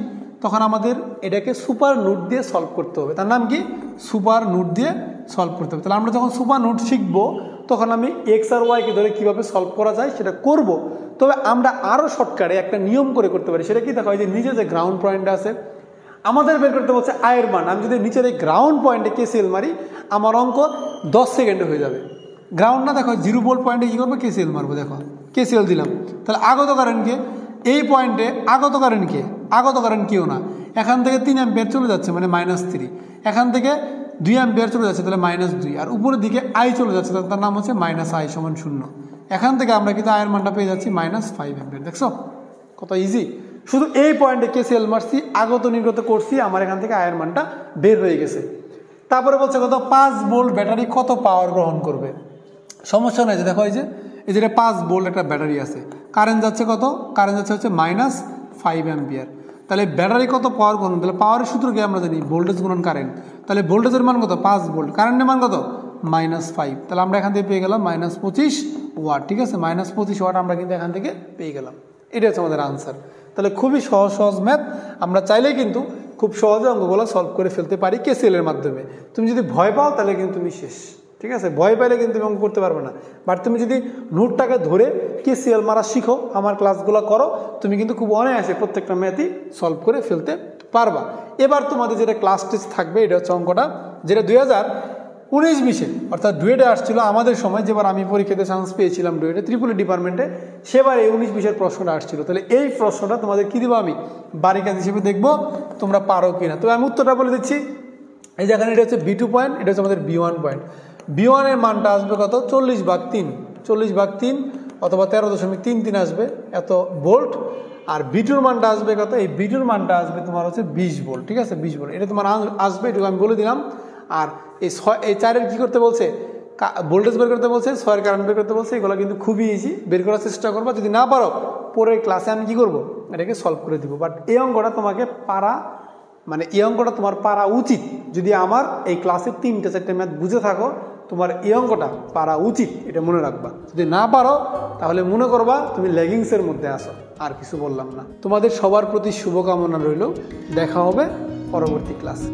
তখন আমাদের এটাকে সুপার নোট দিয়ে সলভ করতে হবে। তার নাম কি, সুপার নোট দিয়ে সলভ করতে হবে। তাহলে আমরা যখন সুপার নোট শিখবো তখন আমি X আর Y কে ধরে কীভাবে সলভ করা যায় সেটা করব। তবে আমরা আরও শর্টকাটে একটা নিয়ম করে করতে পারি। সেটা কি, দেখো এই যে নিচে যে গ্রাউন্ড পয়েন্টটা আছে, আমাদের বের করতে বলছে আয়ের মান। আমি যদি নিচের এই গ্রাউন্ড পয়েন্টে KCL মারি, আমার অঙ্ক 10 সেকেন্ডে হয়ে যাবে। গ্রাউন্ড না, দেখো 0 ভোল্ট পয়েন্টে কী করবো, KCL মারবো। দেখো KCL দিলাম, তাহলে আগত কারেন্টকে এই পয়েন্টে আগত কারেন্ট কেউ না, এখান থেকে 3 অ্যাম্পিয়ার চলে যাচ্ছে মানে -3, এখান থেকে 2 অ্যাম্পিয়ার চলে যাচ্ছে তাহলে -2, আর উপরের দিকে I চলে যাচ্ছে, তার নাম হচ্ছে -I = 0। এখান থেকে আমরা কিন্তু আয়ের মানটা পেয়ে যাচ্ছি -5 অ্যাম্পিয়ার। দেখছো কত ইজি, শুধু এই পয়েন্টে KCL মারছি, আগত নির্গত করছি, আমার এখান থেকে আয়ের মানটা বের হয়ে গেছে। তারপরে বলছে কত, 5 ভোল্ট ব্যাটারি কত পাওয়ার গ্রহণ করবে। সমস্যা নাই, যে দেখো এই যে 5 ভোল্ট একটা ব্যাটারি আছে, কারেন্ট যাচ্ছে কত, কারেন্ট যাচ্ছে হচ্ছে -5 অ্যাম্পিয়ার। তাহলে ব্যাটারি কত পাওয়ার গ্রহণ, তাহলে পাওয়ারের সূত্র কি আমরা জানি, ভোল্টেজ গুণন কারেন্ট। তাহলে ভোল্টেজের মান কত, 5 ভোল্ট, কারেন্টের মান কত, -5। তাহলে আমরা এখান থেকে পেয়ে গেলাম -25 ওয়াট, ঠিক আছে, -25 ওয়াট আমরা কিন্তু এখান থেকে পেয়ে গেলাম। এটা হচ্ছে আমাদের আনসার। তাহলে খুবই সহজ ম্যাথ, আমরা চাইলেই কিন্তু খুব সহজে অঙ্কগুলো সলভ করে ফেলতে পারি KCL এর মাধ্যমে। তুমি যদি ভয় পাও তাহলে কিন্তু তুমি শেষ, ঠিক আছে, ভয় পাইলে কিন্তু তুমি অঙ্ক করতে পারবে না। বাট তুমি যদি নোটটাকে ধরে KCL মারা শিখো, আমার ক্লাসগুলো করো, তুমি কিন্তু খুব অনায়াসে প্রত্যেকটা ম্যাথই সলভ করে ফেলতে পারবা। এবার তোমাদের যেটা ক্লাস টেস্ট থাকবে, এটা হচ্ছে অঙ্কটা যেটা 2019-20 অর্থাৎ ডুয়েটে আসছিল আমাদের সময়, যেবার আমি পরীক্ষাতে চান্স পেয়েছিলাম ডুয়েটে ত্রিপুলি ডিপার্টমেন্টে, সেবার এই 19-20 প্রশ্নটা আসছিল। তাহলে এই প্রশ্নটা তোমাদের কী দেবো, আমি বাড়ি কাজ হিসেবে দেখবো তোমরা পারো কিনা। তবে আমি উত্তরটা বলে দিচ্ছি, এই যেখানে এটা হচ্ছে B2 পয়েন্ট, এটা হচ্ছে আমাদের B1 পয়েন্ট। B1 এর মানটা আসবে কত, 40/3 অথবা 13.33 আসবে এত ভোল্ট। আর B2 মানটা আসবে কত, এই B2 মানটা আসবে তোমার হচ্ছে 20 ভোল্ট, ঠিক আছে, 20 ভোল্ট এটা তোমার আসবে, এটুকু আমি বলে দিলাম। আর এই 4-এর কী করতে বলছে, ভোল্টেজ বের করতে বলছে, 6-এর কারেন্ট বের করতে বলছে। এগুলো কিন্তু খুবই ইজি, বের করার চেষ্টা করবা। যদি না পারো পরের ক্লাসে আমি কী করবো, এটাকে সলভ করে দিব। বাট এই অঙ্কটা তোমাকে পারা, মানে এই অঙ্কটা তোমার পারা উচিত। যদি আমার এই ক্লাসের 3-4 ম্যাথ বুঝে থাকো, তোমার এই অঙ্কটা পারা উচিত, এটা মনে রাখবা। যদি না পারো তাহলে মনে করবা তুমি লেগিংসের মধ্যে আসো, আর কিছু বললাম না। তোমাদের সবার প্রতি শুভকামনা রইল, দেখা হবে পরবর্তী ক্লাসে।